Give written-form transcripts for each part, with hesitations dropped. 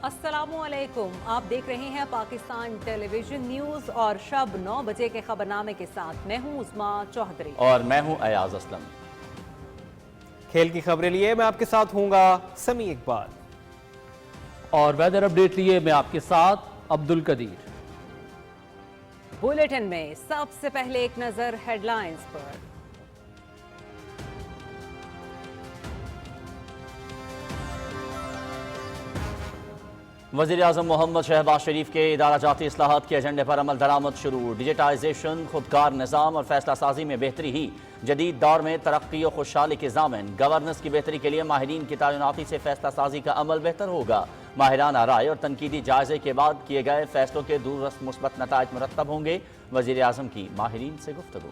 अस्सलाम वालेकुम। आप देख रहे हैं पाकिस्तान टेलीविजन न्यूज़ और शब 9 बजे के खबरनामे के साथ मैं हूं उस्मा चौधरी और मैं हूं अयाज असलम। खेल की खबरें लिए मैं आपके साथ हूँगा समी इकबाल और वेदर अपडेट लिए मैं आपके साथ अब्दुल कदीर। बुलेटिन में सबसे पहले एक नजर हेडलाइंस पर। वज़ीर आज़म मोहम्मद शहबाज शरीफ के इदारा जाती इस्लाहात के एजेंडे पर अमल दरामद शुरू। डिजिटाइजेशन, खुदकार निज़ाम और फैसला साजी में बेहतरी ही जदीद दौर में तरक्की और खुशहाली के ज़ामिन। गवर्नेंस की बेहतरी के लिए माहिरीन की तैनाती से फैसला साजी का अमल बेहतर होगा। माहिराना राय और तनकीदी जायजे के बाद किए गए फैसलों के दूररस मुस्बत नताइज मुरत्तब होंगे। वज़ीर आज़म की माहिरीन से गुफ्तगू।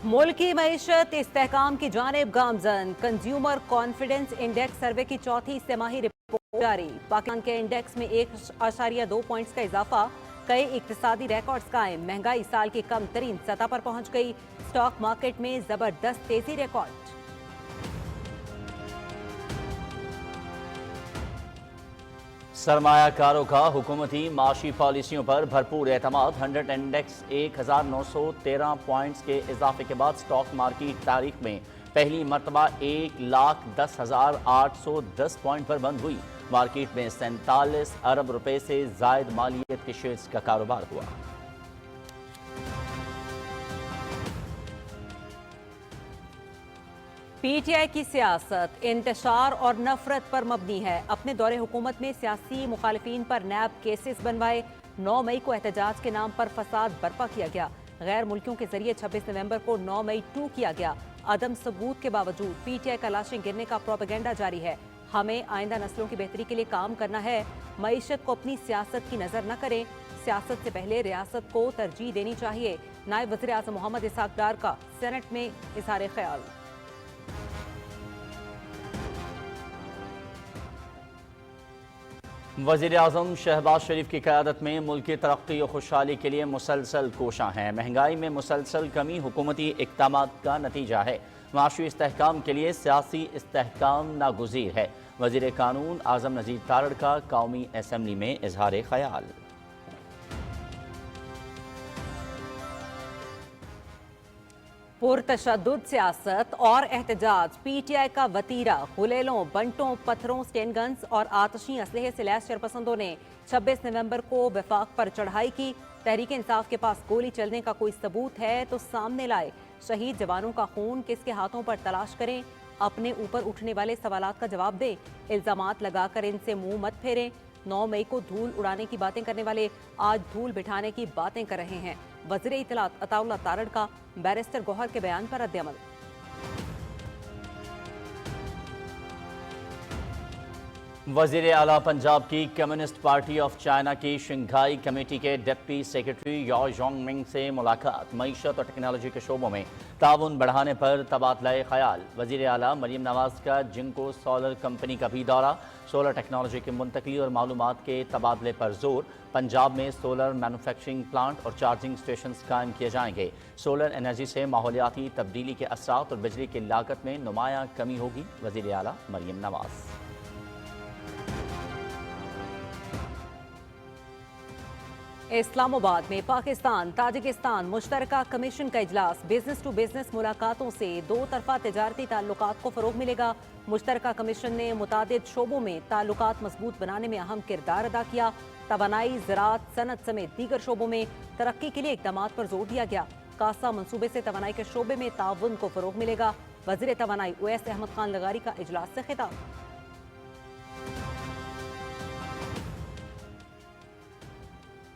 मुल्क की मईशत इस्तेहकाम की जानिब गामजन। कंज्यूमर कॉन्फिडेंस इंडेक्स सर्वे की चौथी तिमाही रिपोर्ट जारी। पाकिस्तान के इंडेक्स में 1.2 पॉइंट्स का इजाफा। कई इक्तिसादी रिकॉर्ड्स कायम। महंगाई साल की कम तरीन सतह पर पहुंच गई। स्टॉक मार्केट में जबरदस्त तेजी रिकॉर्ड। सरमायाकारों का हुकूमती माशी पॉलिसियों पर भरपूर एतमाद। 100 इंडेक्स 1913 पॉइंट्स के इजाफे के बाद स्टॉक मार्केट तारीख में पहली मरतबा 1,10,810 पॉइंट पर बंद हुई। मार्केट में 47 अरब रुपए से जायद मालियत के शेयर्स का कारोबार हुआ। पीटीआई की सियासत इंतशार और नफरत पर मबनी है। अपने दौरे हुकूमत में सियासी मुखालिफिन पर नैब केसेस बनवाए। 9 मई को एहतजाज के नाम पर फसाद बर्पा किया गया। गैर मुल्कियों के जरिए 26 नवंबर को 9 मई 2 किया गया। अदम सबूत के बावजूद पीटीआई का लाशें गिरने का प्रोपेगेंडा जारी है। हमें आइंदा नस्लों की बेहतरी के लिए काम करना है। मईशत को अपनी सियासत की नजर न करें। सियासत से पहले रियासत को तरजीह देनी चाहिए। नायब वज़ीर आज़म मोहम्मद इसहाक डार का सेनेट में इज़हार ख्याल। वज़ीर आज़म शहबाज शरीफ की क़यादत में मुल्क की तरक्की और खुशहाली के लिए मुसलसल कोशां हैं। महंगाई में मुसलसल कमी हुकूमती इक़दामात का नतीजा है। माशी इस्तेहकाम के लिए सियासी इस्तेहकाम नागुज़ीर है। वज़ीर कानून आज़म नज़ीर तारड़ का कौमी असम्बली में इज़हार ख्याल। पुरतशद्दुद सियासत और एहतजाज पीटीआई का वतीरा। गुलेलों, बंटों, पत्थरों, स्टेन गन्स और आतशी असलहे से लैस शरपसंदों ने 26 नवंबर को वफाक पर चढ़ाई की। तहरीक इंसाफ के पास गोली चलने का कोई सबूत है तो सामने लाए। शहीद जवानों का खून किसके हाथों पर तलाश करें। अपने ऊपर उठने वाले सवालात का जवाब दें। इल्जामात लगाकर इनसे मुंह मत फेरें। 9 मई को धूल उड़ाने की बातें करने वाले आज धूल बिठाने की बातें कर रहे हैं। वज़ीर इत्तलात अताउल्लाह तारड़ का बैरिस्टर गौहर के बयान पर रद्द अमल। वज़ीर आला पंजाब की कम्युनिस्ट पार्टी ऑफ चाइना की शंघाई कमेटी के डिप्टी सेक्रेटरी याओ जोंगमिंग से मुलाकात। मईशत और टेक्नोलॉजी के शोबों में ताउन बढ़ाने पर तबादला ख्याल। वज़ीर आला मरीम नवाज का जिंको सोलर कंपनी का भी दौरा। सोलर टेक्नोलॉजी की मुंतकली और मालूमात के तबादले पर जोर। पंजाब में सोलर मैन्युफैक्चरिंग प्लांट और चार्जिंग स्टेशन कायम किए जाएंगे। सोलर एनर्जी से माहौलियाती तब्दीली के असरात और बिजली की लागत में नुमायां कमी होगी। वज़ीर आला मरीम नवाज। इस्लामाबाद में पाकिस्तान ताजिकिस्तान मुश्तरका कमीशन का इजलास। बिजनेस टू बिजनेस मुलाकातों से दो तरफा तजारती ताल्लुकात को फरोग मिलेगा। मुश्तरका कमीशन ने मुतादिद शोबों में ताल्लुकात मजबूत बनाने में अहम किरदार अदा किया। तवानाई, ज़राअत, सनत समेत दीगर शोबों में तरक्की के लिए इक़दामात पर जोर दिया गया। कासा मनसूबे से तवानाई के शोबे में ताउन को फरोग मिलेगा। वज़ीर तवानाई उवैस अहमद खान लगारी का इजलास से खिताब।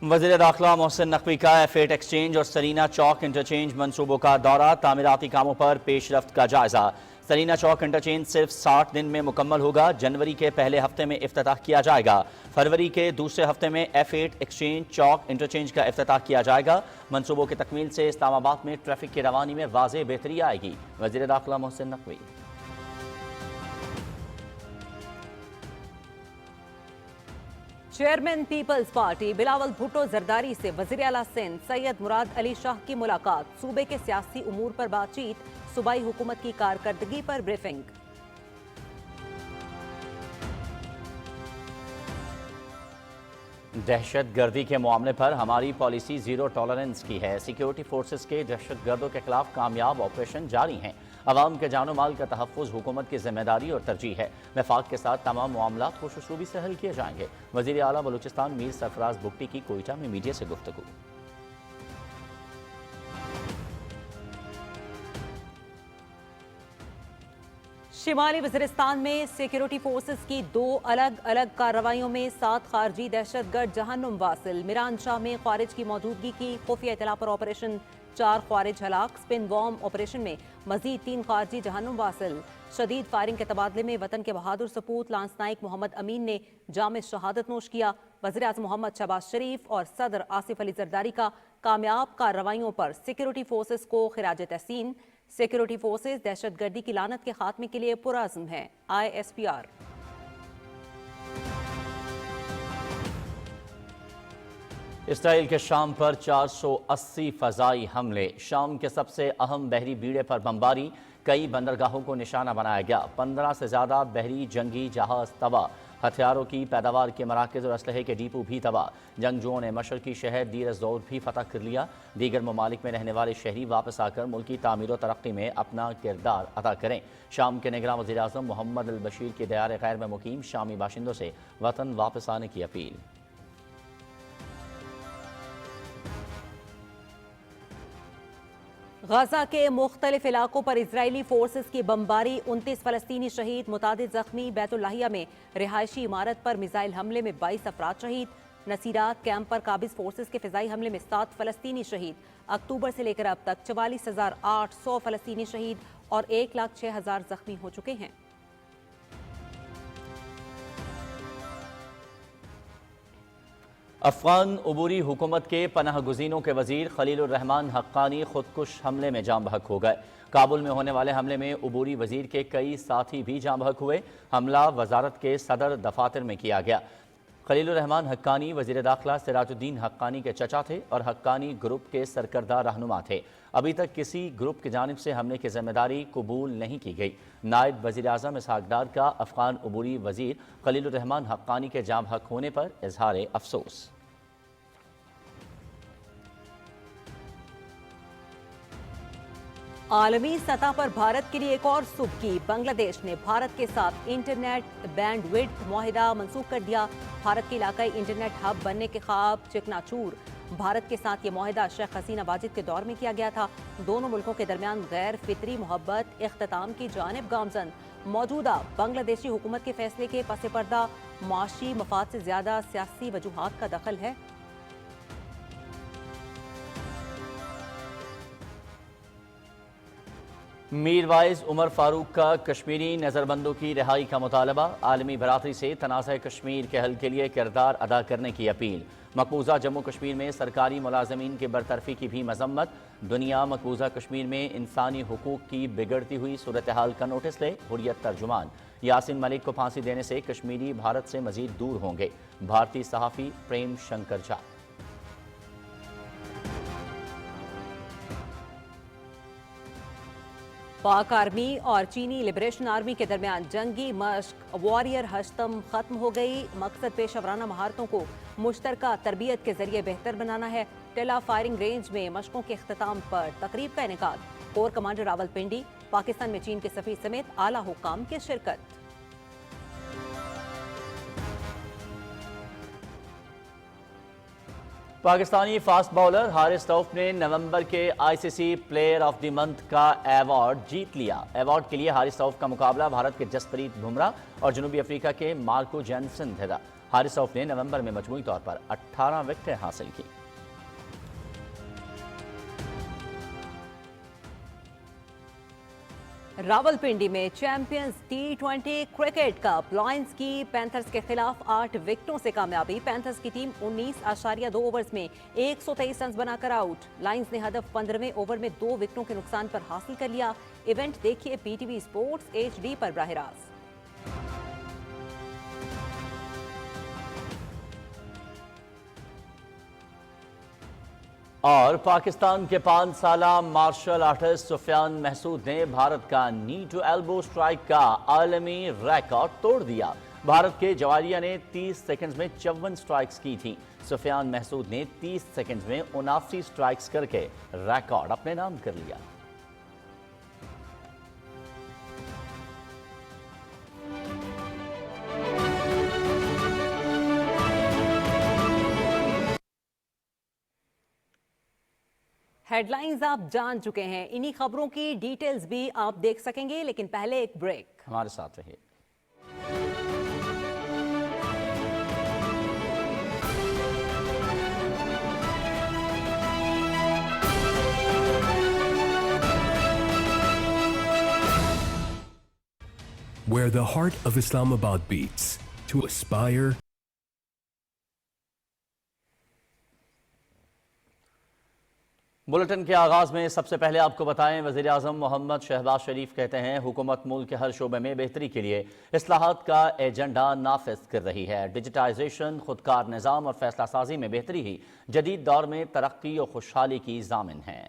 वज़ीर दाखिला मोहसिन नकवी का F8 एक्सचेंज और सरीना चौक इंटरचेंज मनसूबों का दौरा। तामीराती कामों पर पेशरफ्त का जायजा। सरीना चौक इंटरचेंज सिर्फ 60 दिन में मुकम्मल होगा। जनवरी के पहले हफ्ते में इफ्तिताह किया जाएगा। फरवरी के दूसरे हफ्ते में F8 एक्सचेंज चौक इंटरचेंज का इफ्तिताह किया जाएगा। मनसूबों की तकमील से इस्लामाबाद में ट्रैफिक की रवानी में वाज़ेह बेहतरी आएगी। वज़ीर दाखिला Mohsin Naqvi. Chairman Peoples Party Bilawal Bhutto Zardari से वजीर आला सिंध सैयद मुराद अली शाह की मुलाकात, सूबे के सियासी उमूर पर बातचीत, सूबाई हुकूमत की कारकर्दगी पर ब्रीफिंग। दहशत गर्दी के मामले पर हमारी पॉलिसी जीरो टॉलरेंस की है। सिक्योरिटी फोर्सेस के दहशत गर्दों के खिलाफ कामयाब ऑपरेशन जारी हैं। अवाम के जानो माल का तहफ़्फ़ुज़ हुकूमत की जिम्मेदारी और तरजीह है। वफाक के साथ तमाम मामलात खुशूबी से हल किए जाएंगे। वज़ीर आला बलूचिस्तान मीर सरफराज बुगटी की कोयटा में मीडिया से गुफ्तगू। शिमाली वज़ीरिस्तान में सिक्योरिटी फोर्सेस की 2 अलग अलग कार्रवाइयों में 7 खारजी दहशतगर्द जहन्नुम वासिल। मिरान शाह में खारिज की मौजूदगी की खुफिया इतला पर ऑपरेशन, 4 खारिज हलाक। स्पिन बॉम्ब ऑपरेशन में मजीद 3 खारजी जहन्नुम वासिल। शदीद फायरिंग के तबादले में वतन के बहादुर सपूत लांस नाइक मोहम्मद अमीन ने जामे शहादत नोश किया। वज़ीर आज़म मोहम्मद शहबाज शरीफ और सदर आसिफ अली जरदारी का कामयाब कार्रवाइयों पर सिक्योरिटी फोर्सेस को खिराज तहसीन। सिक्योरिटी फोर्सेस दहशतगर्दी की लानत के खात्मे के लिए पुरअज़्म है। ISPR। इसराइल के शाम पर 480 फ़ज़ाई हमले। शाम के सबसे अहम बहरी बीड़े पर बमबारी, कई बंदरगाहों को निशाना बनाया गया। 15 से ज़्यादा बहरी जंगी जहाज़ तबाह। हथियारों की पैदावार के मराकज़ और असलहे के डिपो भी तबाह। जंगजुओं ने मशरकी शहर दीर एज़-ज़ोर भी फतह कर लिया। दीगर ममालिक में रहने वाले शहरी वापस आकर मुल्की तामीर और तरक्की में अपना किरदार अदा करें। शाम के निगरान वज़ीर आज़म मोहम्मद अल बशीर के दयार गैर में मुकीम शामी बाशिंदों से वतन वापस आने की अपील। गजा के मुख्तलिफ इलाकों पर इजरायली फोर्सेस की बमबारी, 29 फलस्तीनी शहीद, मुतादिद जख्मी। बैतुल्लाहिया में रिहायशी इमारत पर मिसाइल हमले में 22 अफराद शहीद। नसीरात कैंप पर काबिज फोर्सेस के फिजाई हमले में 7 फलस्तीनी शहीद। अक्टूबर से लेकर अब तक 44,800 फलस्तीनी शहीद और 1,06,000 जख्मी हो चुके हैं। अफगान अबूरी हुकूमत के पनाह गुज़ीनों के वज़ीर खलीलुर रहमान हक्कानी खुदकुश हमले में जाम बहक हो गए। काबुल में होने वाले हमले में अबूरी वज़ीर के कई साथी भी जाम बहक हुए। हमला वजारत के सदर दफातर में किया गया। खलीलुर रहमान हक्कानी वज़ीर दाखिला सिराजुद्दीन हक्कानी के चचा थे और हक्कानी ग्रुप के सरकर्दा रहनुमा थे। अभी तक किसी ग्रुप की जानिब से हमले की जिम्मेदारी कबूल नहीं की गई। नायब वज़ीर आज़म इसहाक डार का अफगान अबूरी वज़ीर खलीलुर रहमान हक्कानी के जाम हक होने पर इजहार अफसोस। आलमी सतह पर भारत के लिए एक और सुबकी। बांग्लादेश ने भारत के साथ इंटरनेट बैंडविड्थ मुआहिदा मंसूख कर दिया। भारत के इलाकाई इंटरनेट हब बनने के ख्वाब चकनाचूर। भारत के साथ ये मुआहिदा शेख हसीना वाजिद के दौर में किया गया था। दोनों मुल्कों के दरमियान गैर फितरी मोहब्बत इख्तिताम की जानिब गामजन। मौजूदा बांग्लादेशी हुकूमत के फैसले के पस पर्दा माशी मफाद से ज्यादा सियासी वजूहात का दखल है। मीरवाइज उमर फारूक का कश्मीरी नज़रबंदों की रिहाई का मुतालबा। आलमी बरादरी से तनाज़ा कश्मीर के हल के लिए किरदार अदा करने की अपील। मकबूजा जम्मू कश्मीर में सरकारी मुलाजमीन की बरतरफी की भी मजम्मत। दुनिया मकबूजा कश्मीर में इंसानी हुकूक की बिगड़ती हुई सूरत हाल का नोटिस ले। हुर्रियत तर्जुमान। यासिन मलिक को फांसी देने से कश्मीरी भारत से मजीद दूर होंगे। भारतीय सहाफ़ी प्रेम शंकर झा। पाक आर्मी और चीनी लिबरेशन आर्मी के दरमियान जंगी मश्क वॉरियर हश्तम खत्म हो गई। मकसद पेशवराना महारतों को मुश्तरका तरबियत के जरिए बेहतर बनाना है। टेला फायरिंग रेंज में मशकों के अख्ताम पर तकरीब का इनेकाद। कोर कमांडर रावलपिंडी, पाकिस्तान में चीन के सफीर समेत आला हुक्काम की शिरकत। पाकिस्तानी फास्ट बॉलर हारिस रऊफ ने नवंबर के ICC player of the month का एवॉर्ड जीत लिया। एवॉर्ड के लिए हारिस रऊफ का मुकाबला भारत के जसप्रीत बुमराह और जनूबी अफ्रीका के मार्को जैनसन था। हारिस रऊफ ने नवंबर में मजमूई तौर पर 18 विकेटें हासिल की। रावलपिंडी में champions T20 cricket cup. Lions की पैंथर्स के खिलाफ 8 विकेटों से कामयाबी। पैंथर्स की टीम 19.2 ओवर्स में 123 रन बनाकर आउट। लायंस ने हदफ 15वें ओवर में 2 विकेटों के नुकसान पर हासिल कर लिया। इवेंट देखिए PTV स्पोर्ट्स HD पर बराह रास्त। اور پاکستان کے 5 سالہ مارشل آرٹسٹ سفیان محسود نے بھارت کا نی ٹو ایلبو سٹرائک کا عالمی ریکارڈ توڑ دیا۔ بھارت کے جواریہ نے 30 سیکنڈز میں 54 سٹرائکس کی تھیں۔ سفیان محسود نے 30 سیکنڈز میں 79 سٹرائکس کر کے ریکارڈ اپنے نام کر لیا۔ ہیڈ لائنز آپ جان چکے ہیں، انہی خبروں کی ڈیٹیلز بھی آپ دیکھ سکیں گے، لیکن پہلے ایک بریک۔ ہمارے ساتھ رہیے۔ Where the heart of Islamabad beats, to aspire bulletin کے آغاز میں سب سے پہلے آپ کو بتائیں، وزیر اعظم محمد شہباز شریف کہتے ہیں حکومت ملک کے ہر شعبے میں بہتری کے لیے اصلاحات کا ایجنڈا نافذ کر رہی ہے۔ ڈیجیٹائزیشن، خودکار نظام اور فیصلہ سازی میں بہتری ہی جدید دور میں ترقی اور خوشحالی کی ضامن ہے۔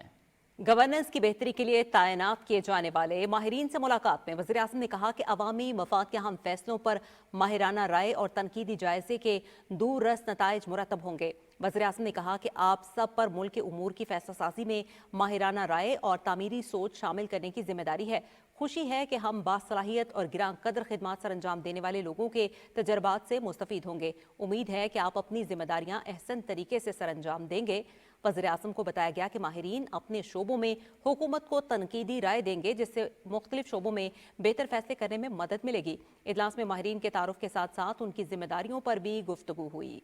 گورننس کی بہتری کے لیے تعینات کیے جانے والے ماہرین سے ملاقات میں وزیر اعظم نے کہا کہ عوامی مفاد کے اہم فیصلوں پر ماہرانہ رائے اور تنقیدی جائزے کے دور رس نتائج مرتب ہوں گے۔ وزیر اعظم نے کہا کہ آپ سب پر ملک کے امور کی فیصلہ سازی میں ماہرانہ رائے اور تعمیری سوچ شامل کرنے کی ذمہ داری ہے۔ خوشی ہے کہ ہم باصلاحیت اور گراں قدر خدمات سر انجام دینے والے لوگوں کے تجربات سے مستفید ہوں گے۔ امید ہے کہ آپ اپنی ذمہ داریاں احسن طریقے سے سر انجام دیں گے۔ وزیر اعظم کو بتایا گیا کہ ماہرین اپنے شعبوں میں حکومت کو تنقیدی رائے دیں گے، جس سے مختلف شعبوں میں بہتر فیصلے کرنے میں مدد ملے گی۔ اجلاس میں ماہرین کے تعارف کے ساتھ ساتھ ان کی ذمہ داریوں پر بھی گفتگو ہوئی۔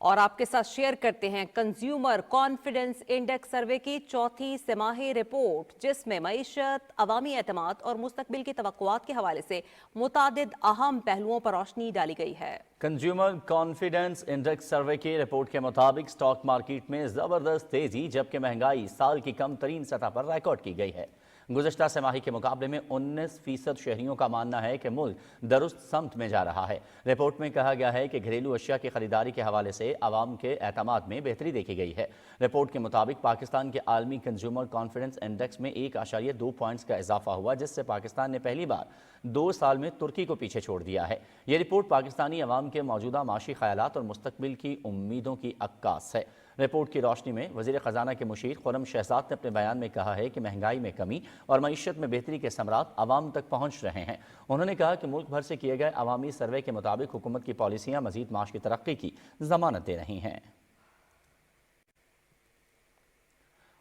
اور آپ کے ساتھ شیئر کرتے ہیں کنزیومر کانفیڈنس انڈیکس سروے کی چوتھی سماہی رپورٹ، جس میں معیشت، عوامی اعتماد اور مستقبل کی توقعات کے حوالے سے متعدد اہم پہلوؤں پر روشنی ڈالی گئی ہے۔ کنزیومر کانفیڈنس انڈیکس سروے کی رپورٹ کے مطابق سٹاک مارکیٹ میں زبردست تیزی، جبکہ مہنگائی سال کی کم ترین سطح پر ریکارڈ کی گئی ہے۔ گزشتہ سماہی کے مقابلے میں 19% شہریوں کا ماننا ہے کہ ملک درست سمت میں جا رہا ہے۔ رپورٹ میں کہا گیا ہے کہ گھریلو اشیاء کی خریداری کے حوالے سے عوام کے اعتماد میں بہتری دیکھی گئی ہے۔ رپورٹ کے مطابق پاکستان کے عالمی کنزیومر کانفیڈنس انڈیکس میں 1.2 پوائنٹس کا اضافہ ہوا، جس سے پاکستان نے پہلی بار 2 سال میں ترکی کو پیچھے چھوڑ دیا ہے۔ یہ رپورٹ پاکستانی عوام کے موجودہ معاشی خیالات اور مستقبل کی امیدوں کی عکاس ہے۔ رپورٹ کی روشنی میں وزیر خزانہ کے مشیر خرم شہزاد نے اپنے بیان میں کہا ہے کہ مہنگائی میں کمی اور معیشت میں بہتری کے ثمرات عوام تک پہنچ رہے ہیں۔ انہوں نے کہا کہ ملک بھر سے کیے گئے عوامی سروے کے مطابق حکومت کی پالیسیاں مزید معاشی ترقی کی ضمانت دے رہی ہیں۔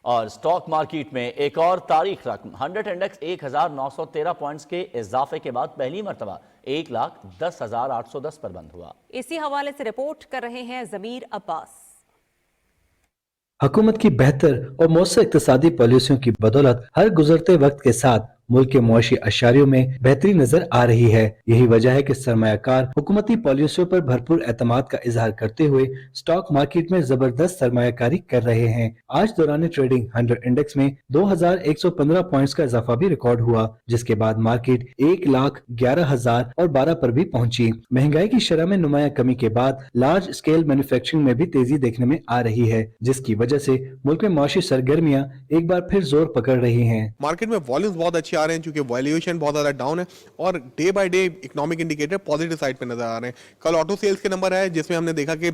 اور سٹاک مارکیٹ میں ایک اور تاریخ رقم، 100 انڈیکس 1913 پوائنٹس کے اضافے کے بعد پہلی مرتبہ 1,10,810 پر بند ہوا۔ اسی حوالے سے رپورٹ کر رہے ہیں ضمیر عباس۔ حکومت کی بہتر اور مؤثر اقتصادی پالیسیوں کی بدولت ہر گزرتے وقت کے ساتھ ملک کے معاشی اشاریوں میں بہتری نظر آ رہی ہے۔ یہی وجہ ہے کہ سرمایہ کار حکومتی پالیسیوں پر بھرپور اعتماد کا اظہار کرتے ہوئے سٹاک مارکیٹ میں زبردست سرمایہ کاری کر رہے ہیں۔ آج دوران ٹریڈنگ 100 انڈیکس میں 2115 پوائنٹس کا اضافہ بھی ریکارڈ ہوا، جس کے بعد مارکیٹ 1,11,012 پر بھی پہنچی۔ مہنگائی کی شرح میں نمایاں کمی کے بعد لارج اسکیل مینوفیکچرنگ میں بھی تیزی دیکھنے میں آ رہی ہے، جس کی وجہ سے ملک میں معاشی سرگرمیاں ایک بار پھر زور پکڑ رہی ہیں۔ مارکیٹ میں والیومز بہت اچھے آ رہے ہیں چونکہ ویلیویشن بہت زیادہ ڈاؤن ہے، اور day by day economic indicator positive side پہ نظر آ رہے ہیں۔ کل آٹو سیلز کے نمبر آئے جس میں ہم نے دیکھا کہ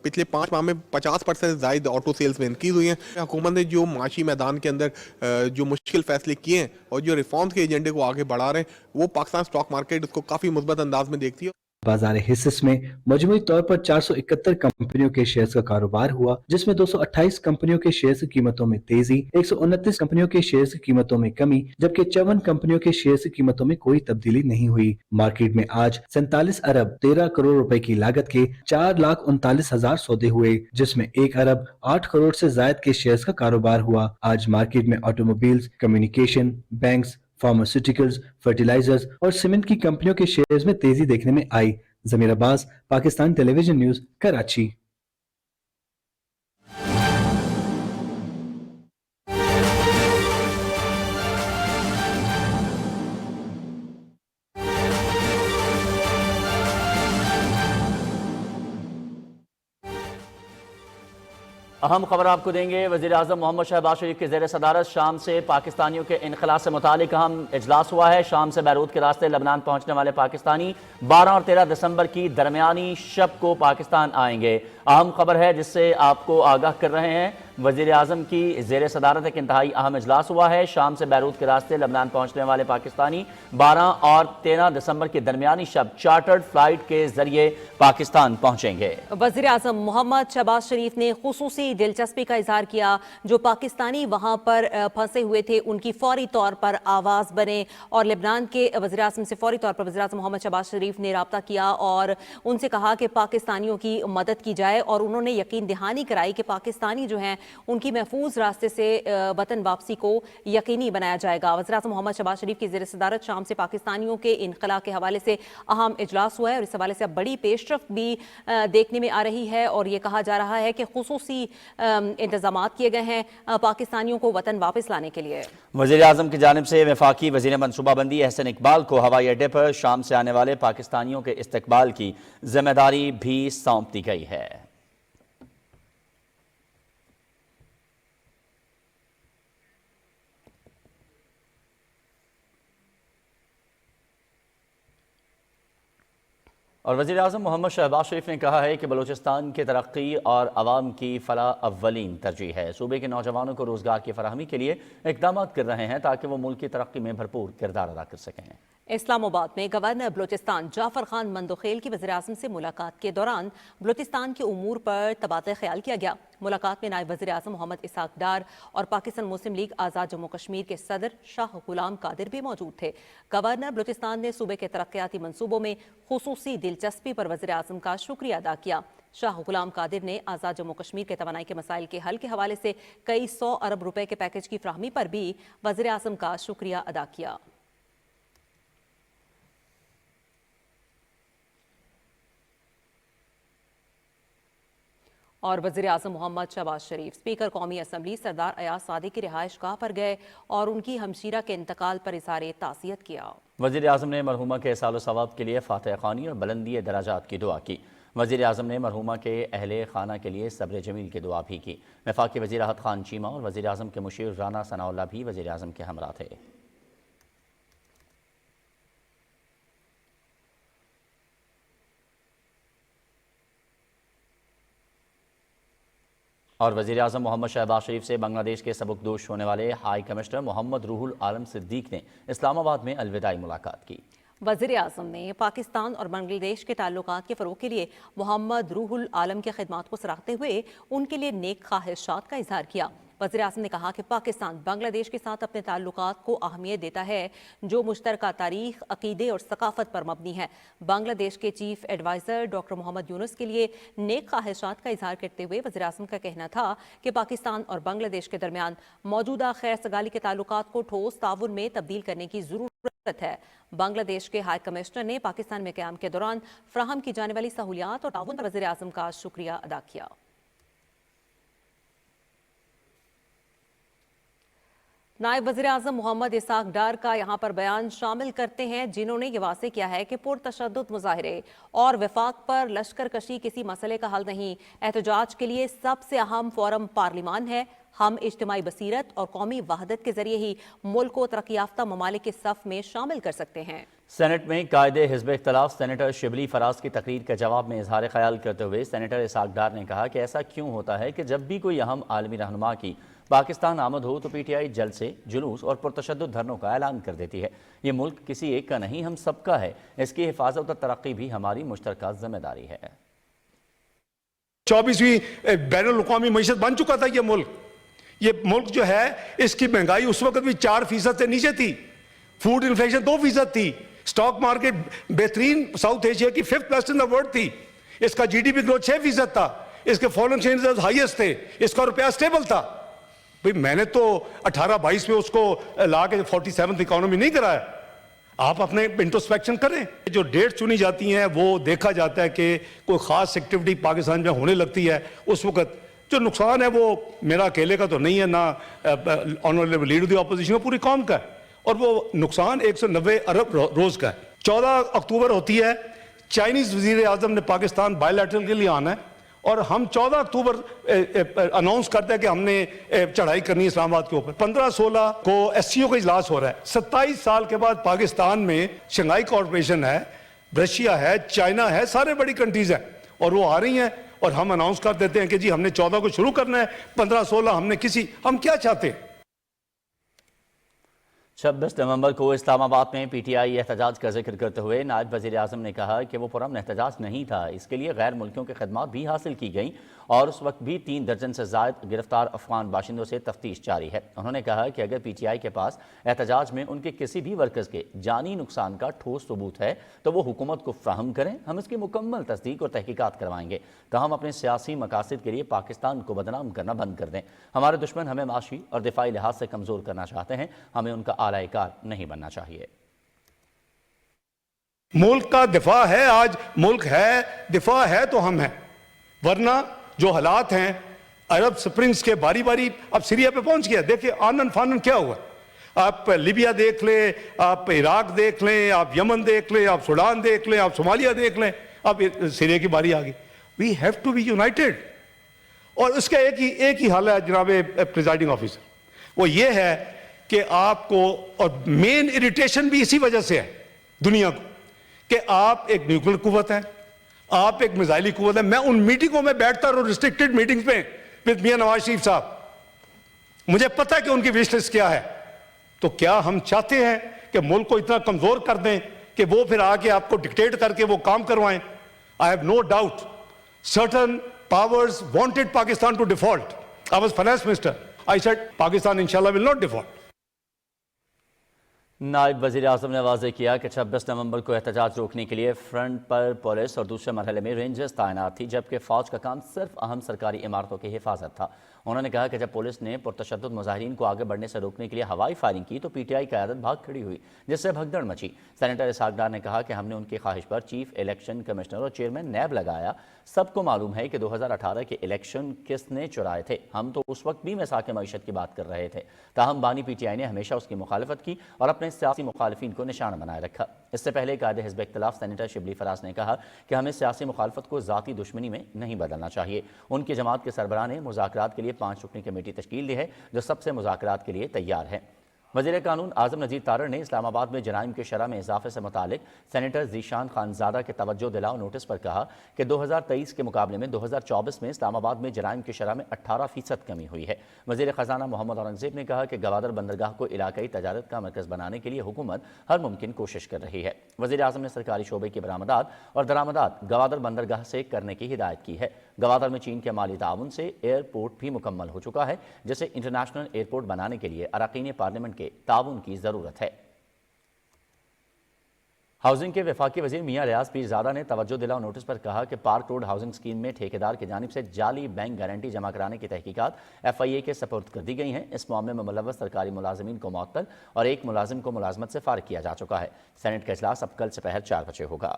پچھلے 5 ماہ میں 50% زائد آٹو سیلز میں انکریز ہوئی ہیں۔ حکومت نے جو معاشی میدان کے اندر جو مشکل فیصلے کیے ہیں اور جو ریفارمز کے ایجنڈے کو آگے بڑھا رہے ہیں، وہ پاکستان سٹاک مارکیٹ اس کو کافی مثبت انداز میں دیکھتی ہے۔ بازار حصص میں مجموعی طور پر 471 کمپنیوں کے شیئرز کا کاروبار ہوا، جس میں 228 کمپنیوں کے شیئرز کی قیمتوں میں تیزی، 129 کمپنیوں کے شیئرز کی قیمتوں میں کمی، جبکہ 54 کمپنیوں کے شیئرز کی قیمتوں میں کوئی تبدیلی نہیں ہوئی۔ مارکیٹ میں آج 47 ارب 13 کروڑ روپے کی لاگت کے 4,39,000 سودے ہوئے، جس میں 1 ارب 8 کروڑ سے زائد کے شیئرز کا کاروبار ہوا۔ آج مارکیٹ میں automobiles, communication, banks, pharmaceuticals, fertilizers اور سیمنٹ کی کمپنیوں کے شیئرز میں تیزی دیکھنے میں آئی۔ ضمیر عباس، پاکستان ٹیلی ویژن نیوز، کراچی۔ اہم خبر آپ کو دیں گے. وزیر اعظم محمد شہباز شریف کے زیر صدارت شام سے پاکستانیوں کے انخلاء سے متعلق اہم اجلاس ہوا ہے. شام سے بیروت کے راستے لبنان پہنچنے والے پاکستانی 12 اور 13 دسمبر کی درمیانی شب کو پاکستان آئیں گے. اہم خبر ہے جس سے آپ کو آگاہ کر رہے ہیں. وزیر اعظم کی زیر صدارت ایک انتہائی اہم اجلاس ہوا ہے. شام سے بیروت کے راستے لبنان پہنچنے والے پاکستانی 12 اور 13 دسمبر کی درمیانی شب چارٹرڈ فلائٹ کے ذریعے پاکستان پہنچیں گے. وزیر اعظم محمد شہباز شریف نے خصوصی دلچسپی کا اظہار کیا. جو پاکستانی وہاں پر پھنسے ہوئے تھے ان کی فوری طور پر آواز بنے اور لبنان کے وزیر اعظم سے فوری طور پر وزیر اعظم محمد شہباز شریف نے رابطہ کیا اور ان سے کہا کہ پاکستانیوں کی مدد کی جائے اور انہوں نے یقین دہانی کرائی کہ پاکستانی جو ہیں ان کی محفوظ راستے سے وطن واپسی کو یقینی بنایا جائے گا. وزیر اعظم محمد شہباز شریف کی زیر صدارت شام سے پاکستانیوں کے انخلاء کے حوالے سے اہم اجلاس ہوا ہے اور اس حوالے سے اب بڑی پیش رفت بھی دیکھنے میں آ رہی ہے اور یہ کہا جا رہا ہے کہ خصوصی انتظامات کیے گئے ہیں پاکستانیوں کو وطن واپس لانے کے لیے. وزیر اعظم کی جانب سے وفاقی وزیر منصوبہ بندی احسن اقبال کو ہوائی اڈے پر شام سے آنے والے پاکستانیوں کے استقبال کی ذمہ داری بھی سونپ دی گئی ہے. اور وزیر اعظم محمد شہباز شریف نے کہا ہے کہ بلوچستان کی ترقی اور عوام کی فلاح اولین ترجیح ہے. صوبے کے نوجوانوں کو روزگار کی فراہمی کے لیے اقدامات کر رہے ہیں تاکہ وہ ملک کی ترقی میں بھرپور کردار ادا کر سکیں. اسلام آباد میں گورنر بلوچستان جعفر خان مندوخیل کی وزیر اعظم سے ملاقات کے دوران بلوچستان کے امور پر تبادلہ خیال کیا گیا. ملاقات میں نائب وزیر اعظم محمد اسحاق ڈار اور پاکستان مسلم لیگ آزاد جموں کشمیر کے صدر شاہ غلام قادر بھی موجود تھے. گورنر بلوچستان نے صوبے کے ترقیاتی منصوبوں میں خصوصی دلچسپی پر وزیر اعظم کا شکریہ ادا کیا. شاہ غلام قادر نے آزاد جموں کشمیر کے توانائی کے مسائل کے حل کے حوالے سے کئی 100 ارب روپے کے پیکج کی فراہمی پر بھی وزیر اعظم کا شکریہ ادا کیا. اور وزیر اعظم محمد شہباز شریف اسپیکر قومی اسمبلی سردار ایاز صادق کی رہائش گاہ پر گئے اور ان کی ہمشیرہ کے انتقال پر اظہار تعزیت کیا. وزیر اعظم نے مرحومہ کے احسان و ثواب کے لیے فاتح خوانی اور بلندی درجات کی دعا کی. وزیر اعظم نے مرحومہ کے اہل خانہ کے لیے صبر جمیل کی دعا بھی کی. وفاقی وزیر احد خان چیمہ اور وزیر اعظم کے مشیر رانا ثناء اللہ بھی وزیر اعظم کے ہمراہ تھے. اور وزیر اعظم محمد شہباز شریف سے بنگلہ دیش کے سبکدوش ہونے والے ہائی کمشنر محمد روح العالم صدیق نے اسلام آباد میں الوداعی ملاقات کی. وزیر اعظم نے پاکستان اور بنگلہ دیش کے تعلقات کے فروغ کے لیے محمد روح العالم کی خدمات کو سراہتے ہوئے ان کے لیے نیک خواہشات کا اظہار کیا. وزیر اعظم نے کہا کہ پاکستان بنگلہ دیش کے ساتھ اپنے تعلقات کو اہمیت دیتا ہے جو مشترکہ تاریخ، عقیدے اور ثقافت پر مبنی ہے. بنگلہ دیش کے چیف ایڈوائزر ڈاکٹر محمد یونس کے لیے نیک خواہشات کا اظہار کرتے ہوئے وزیر اعظم کا کہنا تھا کہ پاکستان اور بنگلہ دیش کے درمیان موجودہ خیر سگالی کے تعلقات کو ٹھوس تعاون میں تبدیل کرنے کی ضرورت ہے. بنگلہ دیش کے ہائی کمشنر نے پاکستان میں قیام کے دوران فراہم کی جانے والی سہولیات اور تعاون پر وزیر اعظم کا شکریہ ادا کیا. نائب وزیر اعظم محمد اسحاق ڈار کا یہاں پر بیان شامل کرتے ہیں جنہوں نے یہ واضح کیا ہے کہ پرتشدد مظاہرے اور وفاق پر لشکر کشی کسی مسئلے کا حل نہیں. احتجاج کے لیے سب سے اہم فورم پارلیمان ہے. ہم اجتماعی بصیرت اور قومی وحدت کے ذریعے ہی ملک کو ترقی یافتہ ممالک کے صف میں شامل کر سکتے ہیں. سینٹ میں قائد حزب اختلاف سینیٹر شبلی فراز کی تقریر کے جواب میں اظہار خیال کرتے ہوئے سینیٹر اسحاق ڈار نے کہا کہ ایسا کیوں ہوتا ہے کہ جب بھی کوئی اہم عالمی رہنما کی پاکستان آمد ہو تو پی ٹی آئی جلسے، جلوس اور پرتشدد دھرنوں کا اعلان کر دیتی ہے. یہ ملک کسی ایک کا نہیں، ہم سب کا ہے. اس کی حفاظت اور ترقی بھی ہماری مشترکہ ذمہ داری ہے. 24ویں بین الاقوامی معیشت بن چکا تھا یہ ملک جو ہے، اس کی مہنگائی اس وقت بھی 4% سے نیچے تھی. فوڈ انفلیشن 2% تھی. سٹاک مارکیٹ بہترین ساؤتھ ایشیا کی 5th best in the world تھی. اس کا GDP گروتھ 6% تھا. اس کے فورن ایکسچینج ریزرو ہائیسٹ تھے. اس کا روپیہ سٹیبل تھا. بھئی میں نے تو 18-22 میں اس کو لا کے 47th اکانومی نہیں کرایا. آپ اپنے انٹروسپیکشن کریں. جو ڈیٹ چنی جاتی ہیں وہ دیکھا جاتا ہے کہ کوئی خاص ایکٹیویٹی پاکستان میں ہونے لگتی ہے، اس وقت جو نقصان ہے وہ میرا اکیلے کا تو نہیں ہے، نہ آنریبل لیڈر دی اپوزیشن کا، پوری قوم کا ہے. اور وہ نقصان 190 ارب روز کا ہے. 14 اکتوبر ہوتی ہے. چائنیز وزیر اعظم نے پاکستان بائی لیٹرل کے لیے آنا ہے اور ہم 14 اکتوبر اناؤنس کرتے ہیں کہ ہم نے چڑھائی کرنی ہے اسلام آباد کے اوپر. 15-16 کو ایس سی او کا اجلاس ہو رہا ہے. 27 سال کے بعد پاکستان میں شنگھائی کارپوریشن ہے, رشیا ہے, چائنا ہے, سارے بڑی کنٹریز ہیں, اور وہ آ رہی ہیں, اور ہم اناؤنس کر دیتے ہیں کہ جی ہم نے 14 کو شروع کرنا ہے, 15-16 ہم کیا چاہتے ہیں. 26 نومبر کو اسلام آباد میں پی ٹی آئی احتجاج کا ذکر کرتے ہوئے نائب وزیر اعظم نے کہا کہ وہ پرامن احتجاج نہیں تھا. اس کے لیے غیر ملکیوں کی خدمات بھی حاصل کی گئیں اور اس وقت بھی 3 درجن سے زائد گرفتار افغان باشندوں سے تفتیش جاری ہے. انہوں نے کہا کہ اگر پی ٹی آئی کے پاس احتجاج میں ان کے کسی بھی ورکرز کے جانی نقصان کا ٹھوس ثبوت ہے تو وہ حکومت کو فراہم کریں, ہم اس کی مکمل تصدیق اور تحقیقات کروائیں گے. تاہم اپنے سیاسی مقاصد کے لیے پاکستان کو بدنام کرنا بند کر دیں. ہمارے دشمن ہمیں معاشی اور دفاعی لحاظ سے کمزور کرنا چاہتے ہیں, ہمیں ان کا اعلی کار نہیں بننا چاہیے. ملک کا دفاع ہے, آج ملک ہے, دفاع ہے تو ہم ہیں, ورنہ جو حالات ہیں عرب سپرنگز کے باری باری اب سیریا پہ پہنچ گیا. دیکھیں آنن فانن کیا ہوا. آپ لیبیا دیکھ لیں, آپ عراق دیکھ لیں, آپ یمن دیکھ لیں, آپ سوڈان دیکھ لیں, آپ صومالیہ دیکھ لیں, اب سیریا کی باری آ گئی. We have to be united. اور اس کا ایک ہی حل ہے جناب پریزائڈنگ آفیسر, وہ یہ ہے کہ آپ کو, اور مین اریٹیشن بھی اسی وجہ سے ہے دنیا کو, کہ آپ ایک نیوکلیر قوت ہیں, آپ ایک میزائلی قوت ہیں. میں ان میٹنگوں میں بیٹھتا رہا, ریسٹرکٹڈ میٹنگز میں with میاں نواز شریف صاحب, مجھے پتہ کہ ان کی وش لسٹ کیا ہے. تو کیا ہم چاہتے ہیں کہ ملک کو اتنا کمزور کر دیں کہ وہ پھر آگے آپ کو ڈکٹیٹ کر کے وہ کام کروائیں؟ I have no doubt certain powers wanted Pakistan to default. I was finance minister. I said Pakistan inshallah will not default. نائب وزیر اعظم نے واضح کیا کہ 26 نومبر کو احتجاج روکنے کے لیے فرنٹ پر پولیس اور دوسرے مرحلے میں رینجرز تعینات تھی, جبکہ فوج کا کام صرف اہم سرکاری عمارتوں کی حفاظت تھا. انہوں نے کہا کہ جب پولیس نے پرتشدد مظاہرین کو آگے بڑھنے سے روکنے کے لیے ہوائی فائرنگ کی تو پی ٹی آئی قیادت بھاگ کھڑی ہوئی, جس سے بھگدڑ مچی. سینیٹر اسحاق ڈار نے کہا کہ ہم نے ان کی خواہش پر چیف الیکشن کمشنر اور چیئرمین نیب لگایا. سب کو معلوم ہے کہ 2018 کے الیکشن کس نے چرائے تھے, ہم تو اس وقت بھی مساق معیشت کی بات کر رہے تھے. تاہم بانی پی ٹی آئی نے ہمیشہ اس کی مخالفت کی اور اپنے سیاسی مخالفین کو نشانہ بنائے رکھا. اس سے پہلے قائد حزب اختلاف سینیٹر شبلی فراز نے کہا کہ ہمیں سیاسی مخالفت کو ذاتی دشمنی میں نہیں بدلنا چاہیے. ان کی جماعت کے سربراہ نے مذاکرات کے لیے 5 رکنی کمیٹی تشکیل دی ہے جو سب سے مذاکرات کے لیے تیار ہے. وزیر قانون اعظم نذیر تارڑ نے اسلام آباد میں جرائم کی شرح میں اضافے سے متعلق سینیٹر ذیشان خانزادہ کے توجہ دلاؤ نوٹس پر کہا کہ 2023 کے مقابلے میں 2024 میں اسلام آباد میں جرائم کی شرح میں 18% کمی ہوئی ہے. وزیر خزانہ محمد اورنگزیب نے کہا کہ گوادر بندرگاہ کو علاقائی تجارت کا مرکز بنانے کے لیے حکومت ہر ممکن کوشش کر رہی ہے. وزیر اعظم نے سرکاری شعبے کی برآمدات اور درآمدات گوادر بندرگاہ سے کرنے کی ہدایت کی ہے. گوادر میں چین کے مالی تعاون سے ایئرپورٹ بھی مکمل ہو چکا ہے, جسے انٹرنیشنل ایئرپورٹ بنانے کے لیے اراکین پارلیمنٹ کے تعاون کی ضرورت ہے. ہاؤسنگ کے وفاقی وزیر میاں ریاض پیرزادہ نے توجہ دلاؤ نوٹس پر کہا کہ پارک روڈ ہاؤسنگ اسکیم میں ٹھیکیدار کی جانب سے جعلی بینک گارنٹی جمع کرانے کی تحقیقات ایف آئی اے کے سپرد کر دی گئی ہیں. اس معاملے میں ملوث سرکاری ملازمین کو معطل اور ایک ملازم کو ملازمت سے فارغ کیا جا چکا ہے. سینٹ کا اجلاس اب کل سپہر 4 بجے ہوگا.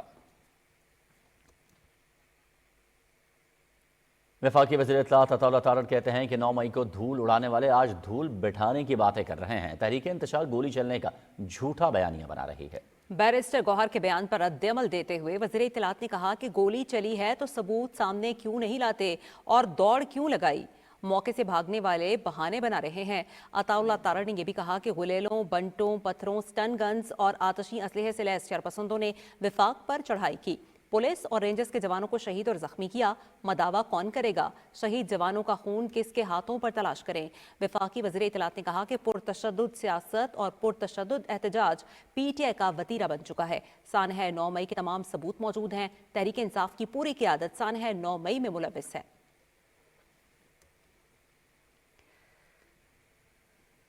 وفاقی وزیر اطلاعات عطا اللہ تارڑ کہتے ہیں کہ 9 مئی کو دھول اڑانے والے آج دھول بٹھانے کی باتیں کر رہے ہیں. تحریک انتشار گولی چلنے کا جھوٹا بیانیہ بنا رہی ہے. بیرسٹر گوہر کے بیان پر رد عمل دیتے ہوئے وزیر اطلاعات نے کہا کہ گولی چلی ہے تو ثبوت سامنے کیوں نہیں لاتے اور دوڑ کیوں لگائی, موقع سے بھاگنے والے بہانے بنا رہے ہیں. عطا اللہ تارڑ نے یہ بھی کہا کہ غلیلوں, بنٹوں, پتھروں, سٹن گنز اور آتشی اسلحے سے لیس شرپسندوں نے وفاق پر چڑھائی کی. پولیس اور رینجرز کے جوانوں کو شہید اور زخمی کیا. مداوع کون کرے گا؟ شہید جوانوں کا خون کس کے ہاتھوں پر تلاش کریں. وفاقی وزیر اطلاعات نے کہا کہ پرتشدد سیاست اور پرتشدد احتجاج پی ٹی آئی کا وتیرہ بن چکا ہے. سانحہ 9 مئی کے تمام ثبوت موجود ہیں. تحریک انصاف کی پوری قیادت سانحہ 9 مئی میں ملوث ہے.